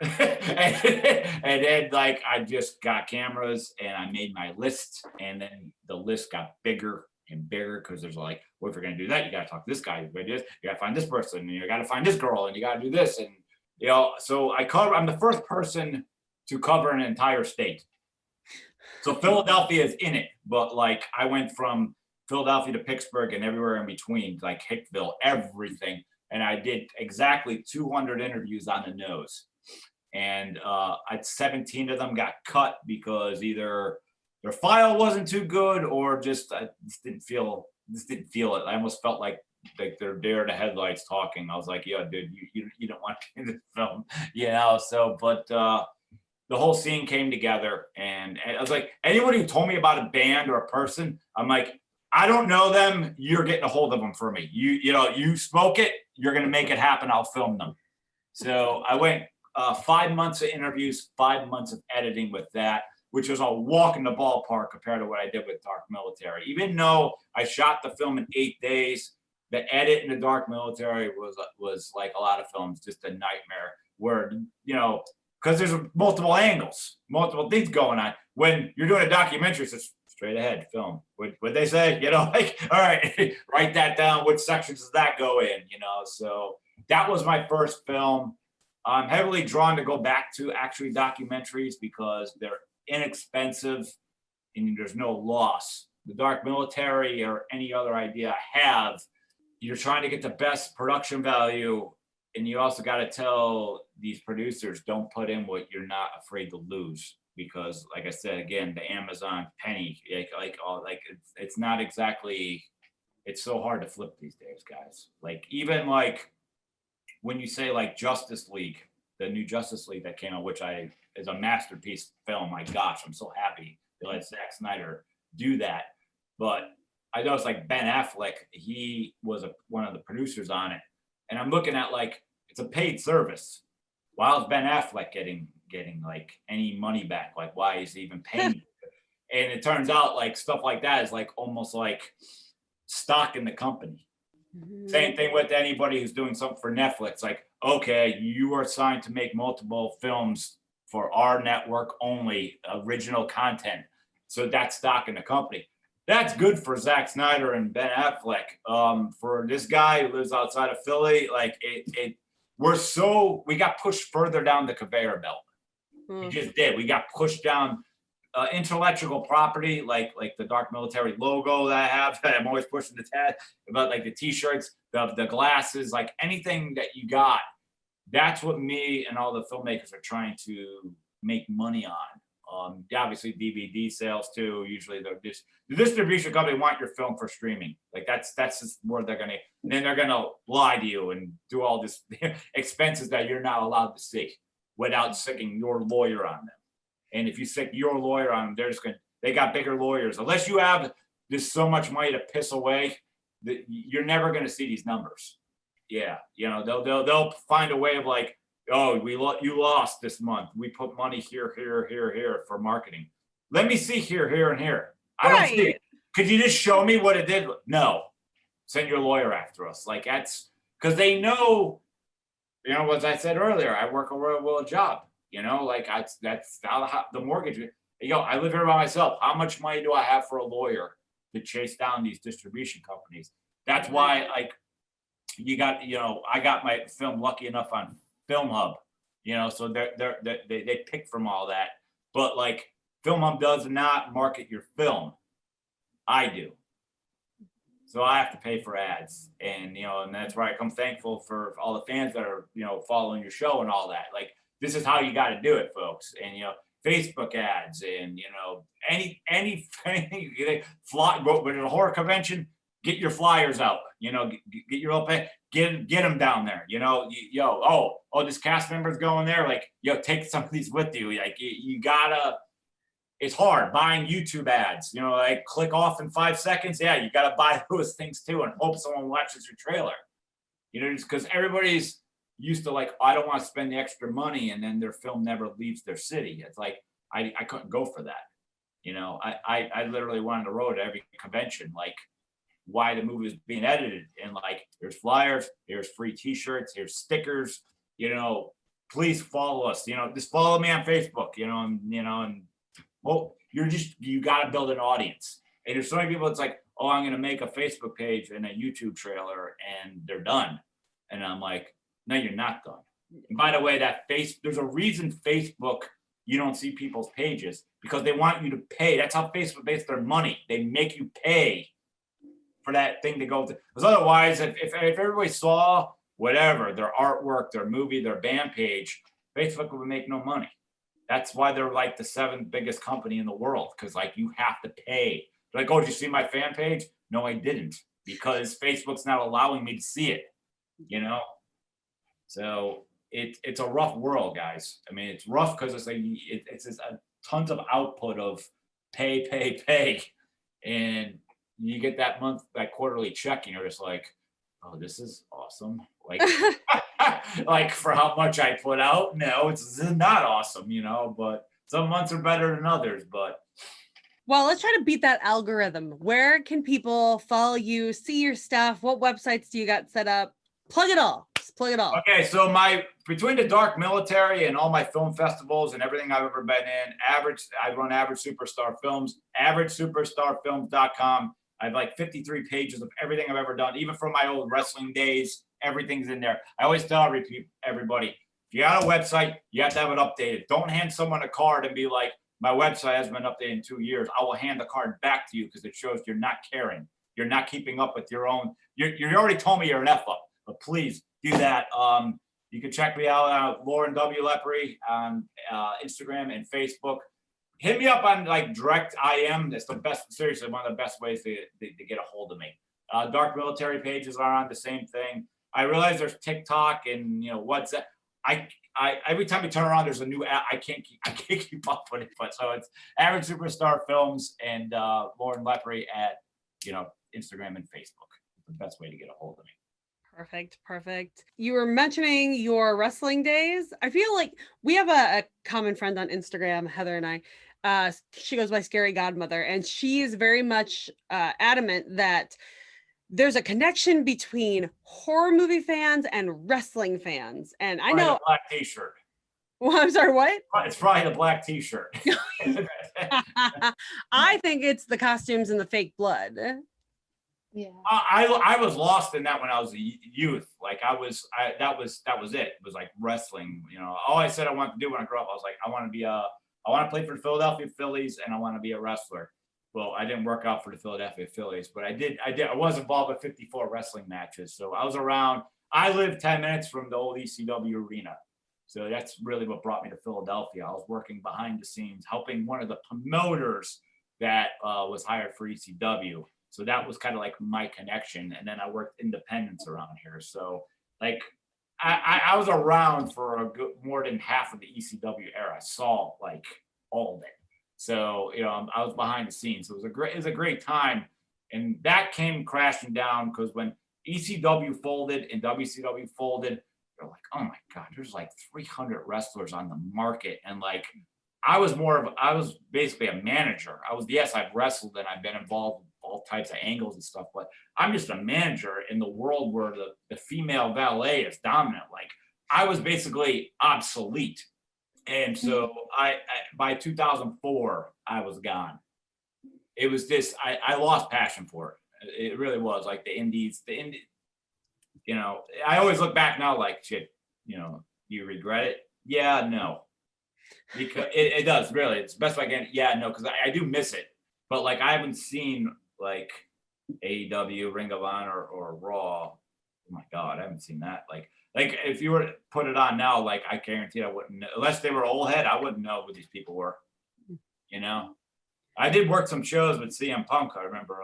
and then like I just got cameras and I made my list, and then the list got bigger and bigger because there's like, well, if you're gonna do that, you gotta talk to this guy. You gotta find this person, and you gotta find this girl, and you gotta do this, and you know. So I'm the first person to cover an entire state. So Philadelphia is in it, but like I went from Philadelphia to Pittsburgh and everywhere in between, like Hickville, everything. And I did exactly 200 interviews on the nose. And 17 of them got cut because either their file wasn't too good or just I just didn't feel it. I almost felt like they're deer in the headlights talking. I was like, yeah, dude, you don't want to be in this film, you know. So, but the whole scene came together, and I was like, anybody who told me about a band or a person, I'm like, I don't know them. You're getting a hold of them for me. You know, you spoke it. You're gonna make it happen. I'll film them. So I went 5 months of interviews, 5 months of editing with that, which was a walk in the ballpark compared to what I did with Dark Military. Even though I shot the film in 8 days, the edit in the Dark Military was like a lot of films, just a nightmare. Where, you know, because there's multiple angles, multiple things going on. When you're doing a documentary, it's just straight ahead film. What they say, you know, like, all right, write that down. Which sections does that go in, you know? So that was my first film. I'm heavily drawn to go back to actually documentaries because they're inexpensive and there's no loss. The Dark Military or any other idea I have, you're trying to get the best production value, and you also got to tell these producers, don't put in what you're not afraid to lose, because like I said, again, the Amazon penny, it's not exactly, it's so hard to flip these days, guys. Like even like when you say like Justice League, the new Justice League that came out, which is a masterpiece film. My gosh, I'm so happy they let Zack Snyder do that. But I know it's like Ben Affleck, he was one of the producers on it. And I'm looking at like, it's a paid service. Why is Ben Affleck getting like any money back? Like, why is he even paying? And it turns out like stuff like that is like almost like stock in the company. Mm-hmm. Same thing with anybody who's doing something for Netflix. Like, okay, you are signed to make multiple films for our network only, original content. So that's stock in the company. That's good for Zack Snyder and Ben Affleck. For this guy who lives outside of Philly, like we got pushed further down the conveyor belt. We just did. We got pushed down intellectual property, like the Dark Military logo that I have. That I'm always pushing the tag about, like the T-shirts, the glasses, like anything that you got. That's what me and all the filmmakers are trying to make money on. Obviously DVD sales too. Usually the distribution company want your film for streaming. Like that's just where they're gonna, and then they're gonna lie to you and do all this expenses that you're not allowed to see without sicking your lawyer on them. And if you sick your lawyer on them, they got bigger lawyers. Unless you have just so much money to piss away, that you're never gonna see these numbers. Yeah, you know, they'll find a way of like, oh, you lost this month. We put money here for marketing. Let me see here, and here. I don't see it. Could you just show me what it did? No. Send your lawyer after us. Like that's because they know, you know, as I said earlier, I work a real job. You know, like that's how the mortgage. You know, I live here by myself. How much money do I have for a lawyer to chase down these distribution companies? That's why, like, you got, you know, I got my film lucky enough on Film Hub, you know, so they pick from all that. But like Film Hub does not market your film. I do. So I have to pay for ads, and you know, and that's where I come thankful for all the fans that are, you know, following your show and all that. Like this is how you got to do it, folks. And you know, Facebook ads, and you know, anything you fly go to a horror convention, get your flyers out. You know, get your open, get them down there. You know, this cast member's going there. Like, take some of these with you. Like, you gotta. It's hard buying YouTube ads. You know, like click off in 5 seconds. Yeah, you gotta buy those things too, and hope someone watches your trailer. You know, just because everybody's used to like, I don't want to spend the extra money, and then their film never leaves their city. It's like I couldn't go for that. You know, I literally went on the road at every convention, like. Why the movie is being edited, and like there's flyers, there's free T-shirts, here's stickers. You know, please follow us. You know, just follow me on Facebook. You know, you got to build an audience. And there's so many people. It's like, oh, I'm going to make a Facebook page and a YouTube trailer, and they're done. And I'm like, no, you're not done. And by the way, there's a reason Facebook you don't see people's pages because they want you to pay. That's how Facebook makes their money. They make you pay for that thing to go to. Because otherwise, if everybody saw whatever, their artwork, their movie, their band page, Facebook would make no money. That's why they're like the 7th biggest company in the world, because like you have to pay. They're like, oh, did you see my fan page? No, I didn't, because Facebook's not allowing me to see it, you know? So it's a rough world, guys. I mean, it's rough because it's like it's just tons of output of pay, and you get that quarterly check, and you're just like, oh, this is awesome. Like, like for how much I put out, no, this is not awesome, you know. But some months are better than others. But well, let's try to beat that algorithm. Where can people follow you, see your stuff? What websites do you got set up? Plug it all. Just plug it all. Okay, so between the Dark Military and all my film festivals and everything I've ever been in, I run Average Superstar Films, AverageSuperstarFilms.com. I have like 53 pages of everything I've ever done, even from my old wrestling days. Everything's in there. I always tell everybody, if you got a website, you have to have it updated. Don't hand someone a card and be like, my website hasn't been updated in 2 years. I will hand the card back to you because it shows you're not caring. You're not keeping up with your own. You already told me you're an F up, but please do that. You can check me out on Loren W Lepre on Instagram and Facebook. Hit me up on like direct IM. That's the best, seriously, one of the best ways to get a hold of me. Dark Military pages are on the same thing. I realize there's TikTok and WhatsApp. I every time you turn around, there's a new app. I can't keep up with it. But so it's Average Superstar Films and Loren Lepre at Instagram and Facebook. It's the best way to get a hold of me. Perfect. You were mentioning your wrestling days. I feel like we have a common friend on Instagram, Heather and I. She goes by Scary Godmother, and she is very much adamant that there's a connection between horror movie fans and wrestling fans. And I know the black t-shirt. Well, I'm sorry, what? It's probably the black t-shirt. I think it's the costumes and the fake blood. Yeah. I was lost in that when I was a youth. Like that was it. It was like wrestling. All I said I wanted to do when I grew up, I was like, I want to play for the Philadelphia Phillies and I want to be a wrestler. Well, I didn't work out for the Philadelphia Phillies, but I was involved with 54 wrestling matches. So I was around. I lived 10 minutes from the old ECW arena. So that's really what brought me to Philadelphia. I was working behind the scenes, helping one of the promoters that was hired for ECW. So that was kind of like my connection. And then I worked independents around here. So like I was around for more than half of the ECW era. I saw like all of it. So, I was behind the scenes. So it was a great time. And that came crashing down because when ECW folded and WCW folded, they're like, oh my God, there's like 300 wrestlers on the market. And like, I was basically a manager. I've wrestled and I've been involved with all types of angles and stuff, but I'm just a manager in the world where the female valet is dominant. Like I was basically obsolete. And so I by 2004, I was gone. It was I lost passion for it. It really was like the indies, I always look back now like shit, do you regret it? Yeah, no. Because it does really. It's the best way I can. Yeah, no, because I do miss it. But like I haven't seen like AEW, Ring of Honor, or Raw. Oh my God, I haven't seen that. Like if you were to put it on now, like I guarantee I wouldn't know. Unless they were old head, I wouldn't know who these people were. I did work some shows with CM Punk. I remember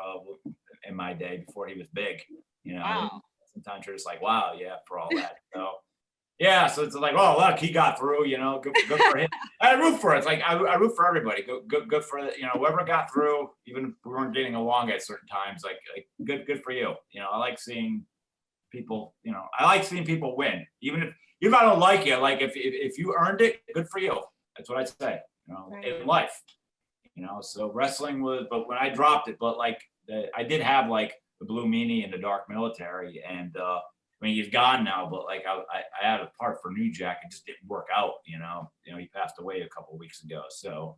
in my day before he was big. Wow. Sometimes you're just like, wow, yeah, for all that. So yeah, so it's like, oh look, he got through. Good for him. I root for it. It's like I root for everybody. Good for whoever got through, even if we weren't getting along at certain times. Like good for you. I like seeing people. I like seeing people win, even if I don't like you. Like if you earned it, good for you. That's what I say. Right. In life. So wrestling was, but when I dropped it, but like I did have like the Blue Meanie and the Dark Military, and he's gone now, but like I had a part for New Jack. It just didn't work out. He passed away a couple of weeks ago. So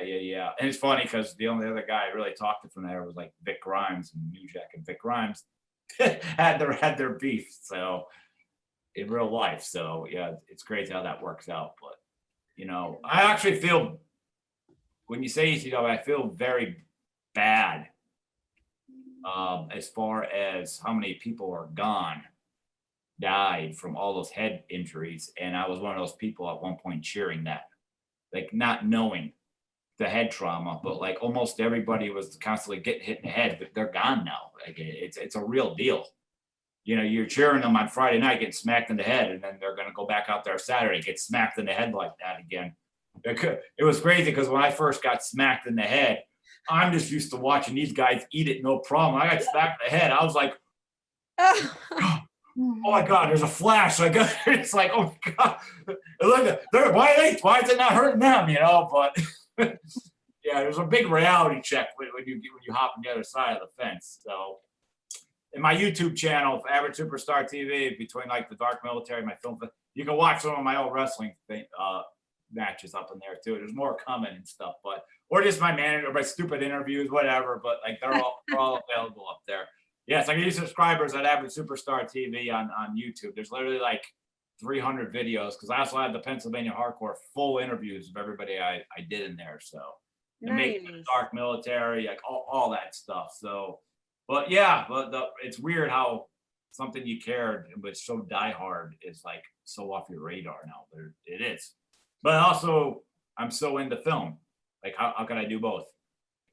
yeah. And it's funny because the only other guy I really talked to from there was like Vic Grimes, and New Jack and Vic Grimes had their beef. So in real life, so yeah, it's crazy how that works out. But You know, I actually feel, when you say ECW, I feel very bad as far as how many people are gone, died from all those head injuries. And I was one of those people at one point cheering that, like not knowing the head trauma, but like almost everybody was constantly getting hit in the head, but they're gone now. Like it's a real deal. You know, you're cheering them on Friday night, getting smacked in the head, and then they're going to go back out there Saturday, get smacked in the head like that again. It was crazy because when I first got smacked in the head, I'm just used to watching these guys eat it, no problem. I got smacked in the head. I was like, oh my God, there's a flash. Like, it's like, oh my God, look, why is it not hurting them? You know, but yeah, there's a big reality check when you hop on the other side of the fence. So in my YouTube channel, Average Superstar TV, between like the Dark Military, my film, you can watch some of my old wrestling matches up in there too. There's more coming and stuff, but or just my manager, my stupid interviews, whatever. But like they're all available up there. Yes, I can use subscribers at Average Superstar TV on YouTube. There's literally like 300 videos because I also have the Pennsylvania Hardcore full interviews of everybody I did in there. So the making of the Dark Military, like all that stuff. So, but yeah, but it's weird how something you cared but so diehard is like so off your radar now. But it is. But also, I'm so into film. Like, how can I do both?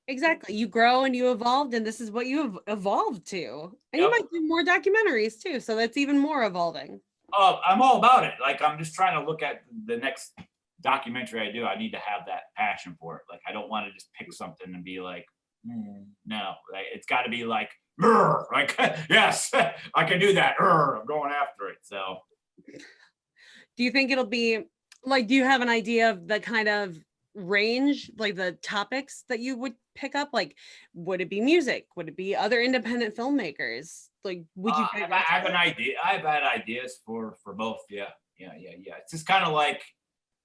Exactly. You grow and you evolved, and this is what you have evolved to. And you might do more documentaries too. So that's even more evolving. I'm all about it. Like, I'm just trying to look at the next documentary I do. I need to have that passion for it. Like, I don't want to just pick something and be like, no. Like, it's got to be like, like, yes, I can do that. I'm going after it. So, do you think it'll be like? Do you have an idea of the kind of range, like the topics that you would pick up? Like, would it be music? Would it be other independent filmmakers? Like, would you I have an idea. I've had ideas for both. Yeah. It's just kind of like,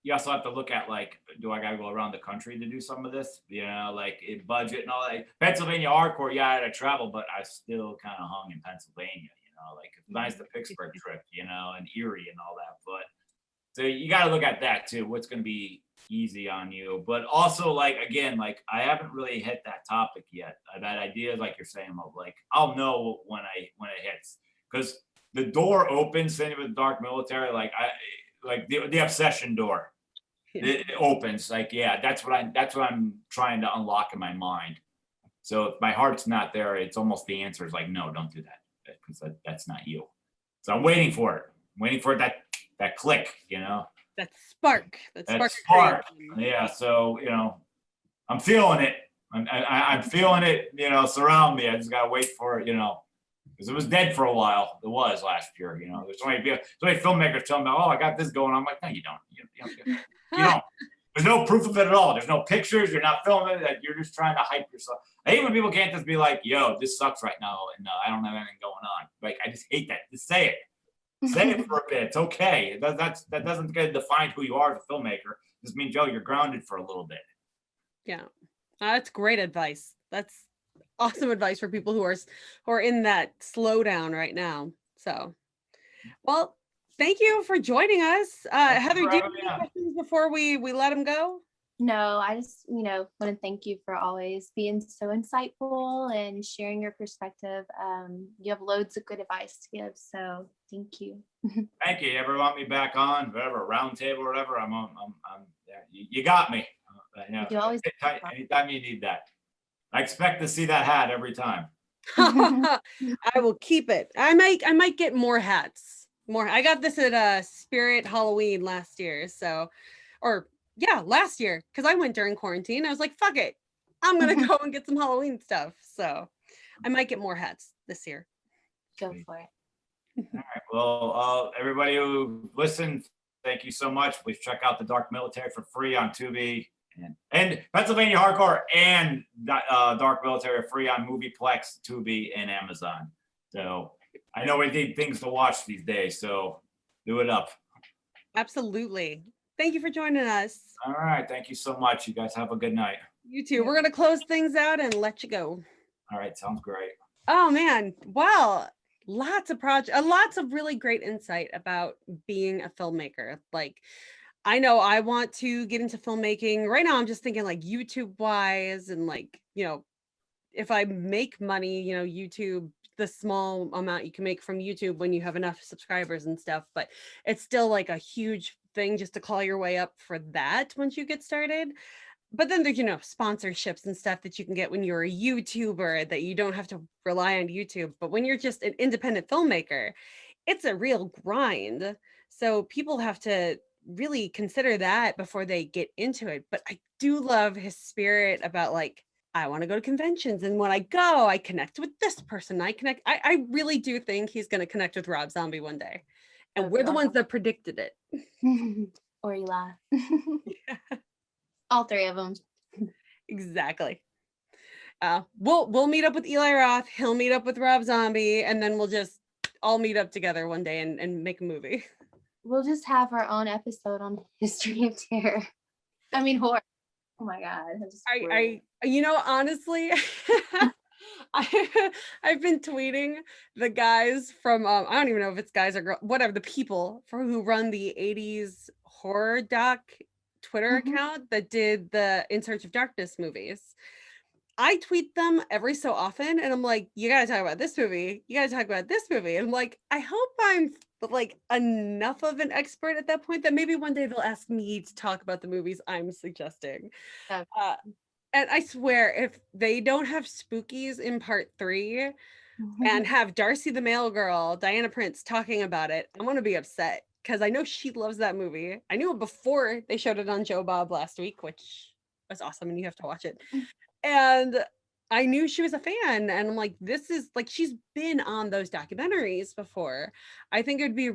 you also have to look at like, do I gotta go around the country to do some of this? You know, like in budget and all that. Pennsylvania Hardcore, yeah, I had to travel, but I still kind of hung in Pennsylvania. You know, like it's nice the Pittsburgh trip, you know, and Erie and all that. But so you got to look at that too. What's going to be easy on you, but also like, again, like I haven't really hit that topic yet. I've had ideas like you're saying of like, I'll know when it hits, because the door opens, same with Dark Military, like the obsession door, it opens, like, yeah, that's what I'm trying to unlock in my mind. So if my heart's not there, it's almost the answer is like, no, don't do that, because that's not you. So I'm waiting for it, that click, you know, that spark. Yeah. So, you know, I'm feeling it. I'm feeling it, you know, surround me. I just got to wait for it, you know, because it was dead for a while. It was last year, you know. There's so many filmmakers telling me, oh, I got this going. I'm like, no, you don't. You don't. There's no proof of it at all. There's no pictures. You're not filming it. You're just trying to hype yourself. I hate when people can't just be like, yo, this sucks right now, and I don't have anything going on. Like, I just hate that. Just say it. Say it for a bit. It's okay. That doesn't get defined who you are as a filmmaker. It just means, Joe, you're grounded for a little bit. Yeah, that's great advice. That's awesome advice for people who are in that slowdown right now. So, well, thank you for joining us, Heather. Do you have any questions before we let them go? No, I just, want to thank you for always being so insightful and sharing your perspective. You have loads of good advice to give, so thank you. Thank you. You ever want me back on, whatever, round table or whatever, I'm there. You got me. You always anytime you need that. I expect to see that hat every time. I will keep it. I might get more hats. I got this at Spirit Halloween last year, last year, because I went during quarantine. I was like, fuck it, I'm gonna go and get some Halloween stuff. So I might get more hats this year. Go for it. All right. Well, everybody who listened, thank you so much. Please check out the Dark Military for free on Tubi, and Pennsylvania Hardcore and Dark Military are free on Movieplex, Tubi, and Amazon. So I know we need things to watch these days, so do it up. Absolutely. Thank you for joining us. All right. Thank you so much. You guys have a good night. You too. We're going to close things out and let you go. All right. Sounds great. Oh, man. Well, lots of really great insight about being a filmmaker. Like, I know I want to get into filmmaking. Right now I'm just thinking like YouTube wise and like, if I make money, YouTube, the small amount you can make from YouTube when you have enough subscribers and stuff, but it's still like a huge thing just to claw your way up for that once you get started. But then there's, sponsorships and stuff that you can get when you're a YouTuber that you don't have to rely on YouTube. But when you're just an independent filmmaker, it's a real grind. So people have to really consider that before they get into it. But I do love his spirit about like, I want to go to conventions. And when I go, I connect with this person. I really do think he's going to connect with Rob Zombie one day. And That'd we're be the ones that predicted it. Or Eli. Yeah, All three of them. exactly. We'll meet up with Eli Roth. He'll meet up with Rob Zombie. And then we'll just all meet up together one day and make a movie. We'll just have our own episode on History of Terror. I mean, horror. Oh my God. Honestly, I've been tweeting the guys from, I don't even know if it's guys or girls, whatever, the people who run the 80s horror doc Twitter account that did the In Search of Darkness movies. I tweet them every so often and I'm like, you gotta talk about this movie. You gotta talk about this movie. And I'm like, I hope I'm like enough of an expert at that point that maybe one day they'll ask me to talk about the movies I'm suggesting. Okay. And I swear, if they don't have Spookies in part 3 and have Darcy the Mail Girl, Diana Prince, talking about it, I'm gonna be upset because I know she loves that movie. I knew it before they showed it on Joe Bob last week, which was awesome, and you have to watch it. And I knew she was a fan, and I'm like, this is like, she's been on those documentaries before. I think it would be a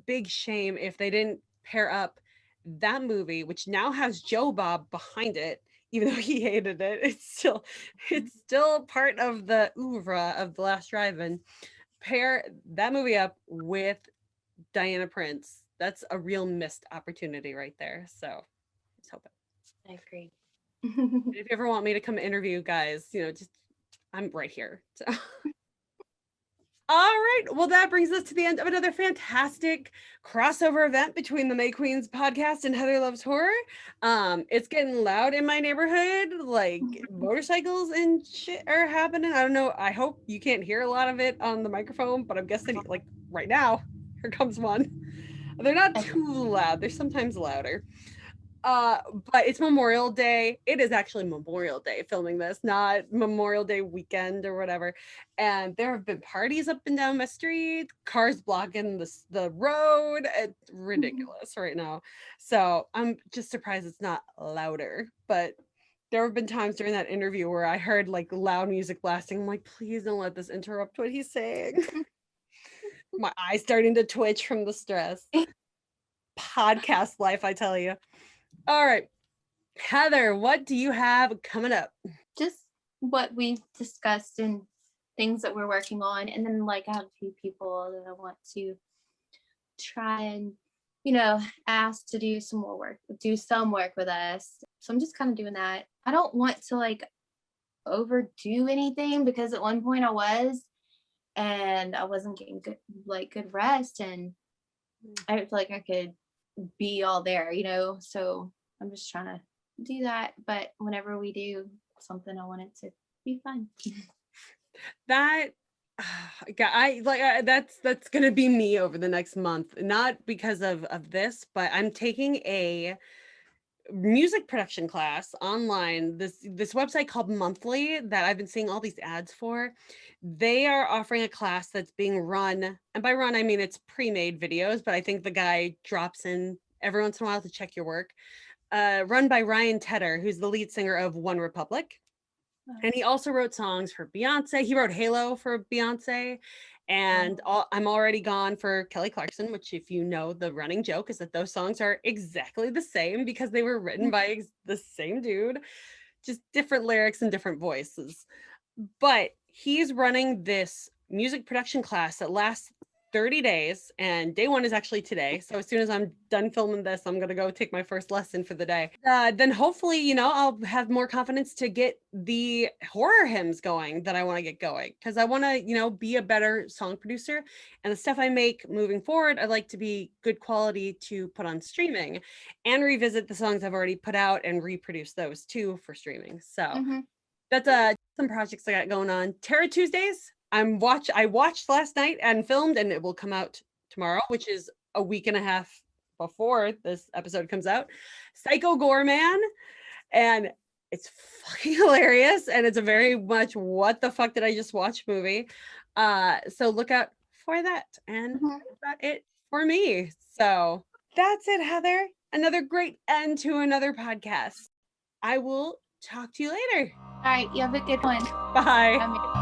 big shame if they didn't pair up that movie, which now has Joe Bob behind it, even though he hated it. It's still part of the oeuvre of The Last Drive-In. Pair that movie up with Diana Prince. That's a real missed opportunity right there. So let's hope it. I agree. If you ever want me to come interview guys, just I'm right here. So. All right. Well, that brings us to the end of another fantastic crossover event between the May Queens podcast and Heather Loves Horror. It's getting loud in my neighborhood, like motorcycles and shit are happening. I don't know. I hope you can't hear a lot of it on the microphone, but I'm guessing like right now, here comes one. They're not too loud. They're sometimes louder. But it's Memorial Day. It is actually Memorial Day filming this, not Memorial Day weekend or whatever. And there have been parties up and down my street, cars blocking the road. It's ridiculous right now. So I'm just surprised it's not louder. But there have been times during that interview where I heard like loud music blasting. I'm like, please don't let this interrupt what he's saying. My eyes starting to twitch from the stress. Podcast life, I tell you. All right, Heather, what do you have coming up? Just what we've discussed and things that we're working on. And then like I have a few people that I want to try and, ask to do some work with us. So I'm just kind of doing that. I don't want to like overdo anything because at one point I was, and I wasn't getting good rest. And I feel like I could be all there, so I'm just trying to do that. But whenever we do something, I want it to be fun. That that's gonna be me over the next month, not because of this, but I'm taking a music production class online. This website called Monthly that I've been seeing all these ads for. They are offering a class that's being run, and by run I mean it's pre-made videos, but I think the guy drops in every once in a while to check your work. Run by Ryan Tedder, who's the lead singer of One Republic. And he also wrote songs for Beyonce. He wrote Halo for Beyonce. And I'm Already Gone for Kelly Clarkson, which if you know, the running joke is that those songs are exactly the same because they were written by the same dude, just different lyrics and different voices. But he's running this music production class that lasts 30 days, and day one is actually today. So as soon as I'm done filming this, I'm going to go take my first lesson for the day. Then hopefully, I'll have more confidence to get the horror hymns going that I want to get going, because I want to, be a better song producer. And the stuff I make moving forward, I'd like to be good quality to put on streaming and revisit the songs I've already put out and reproduce those too for streaming. So that's some projects I got going on. Terror Tuesdays. I watched last night and filmed, and it will come out tomorrow, which is a week and a half before this episode comes out. Psycho Goreman, and it's fucking hilarious, and it's a very much what the fuck did I just watch movie. So look out for that, and that's about it for me. So that's it, Heather. Another great end to another podcast. I will talk to you later. All right, you have a good one. Bye. Bye.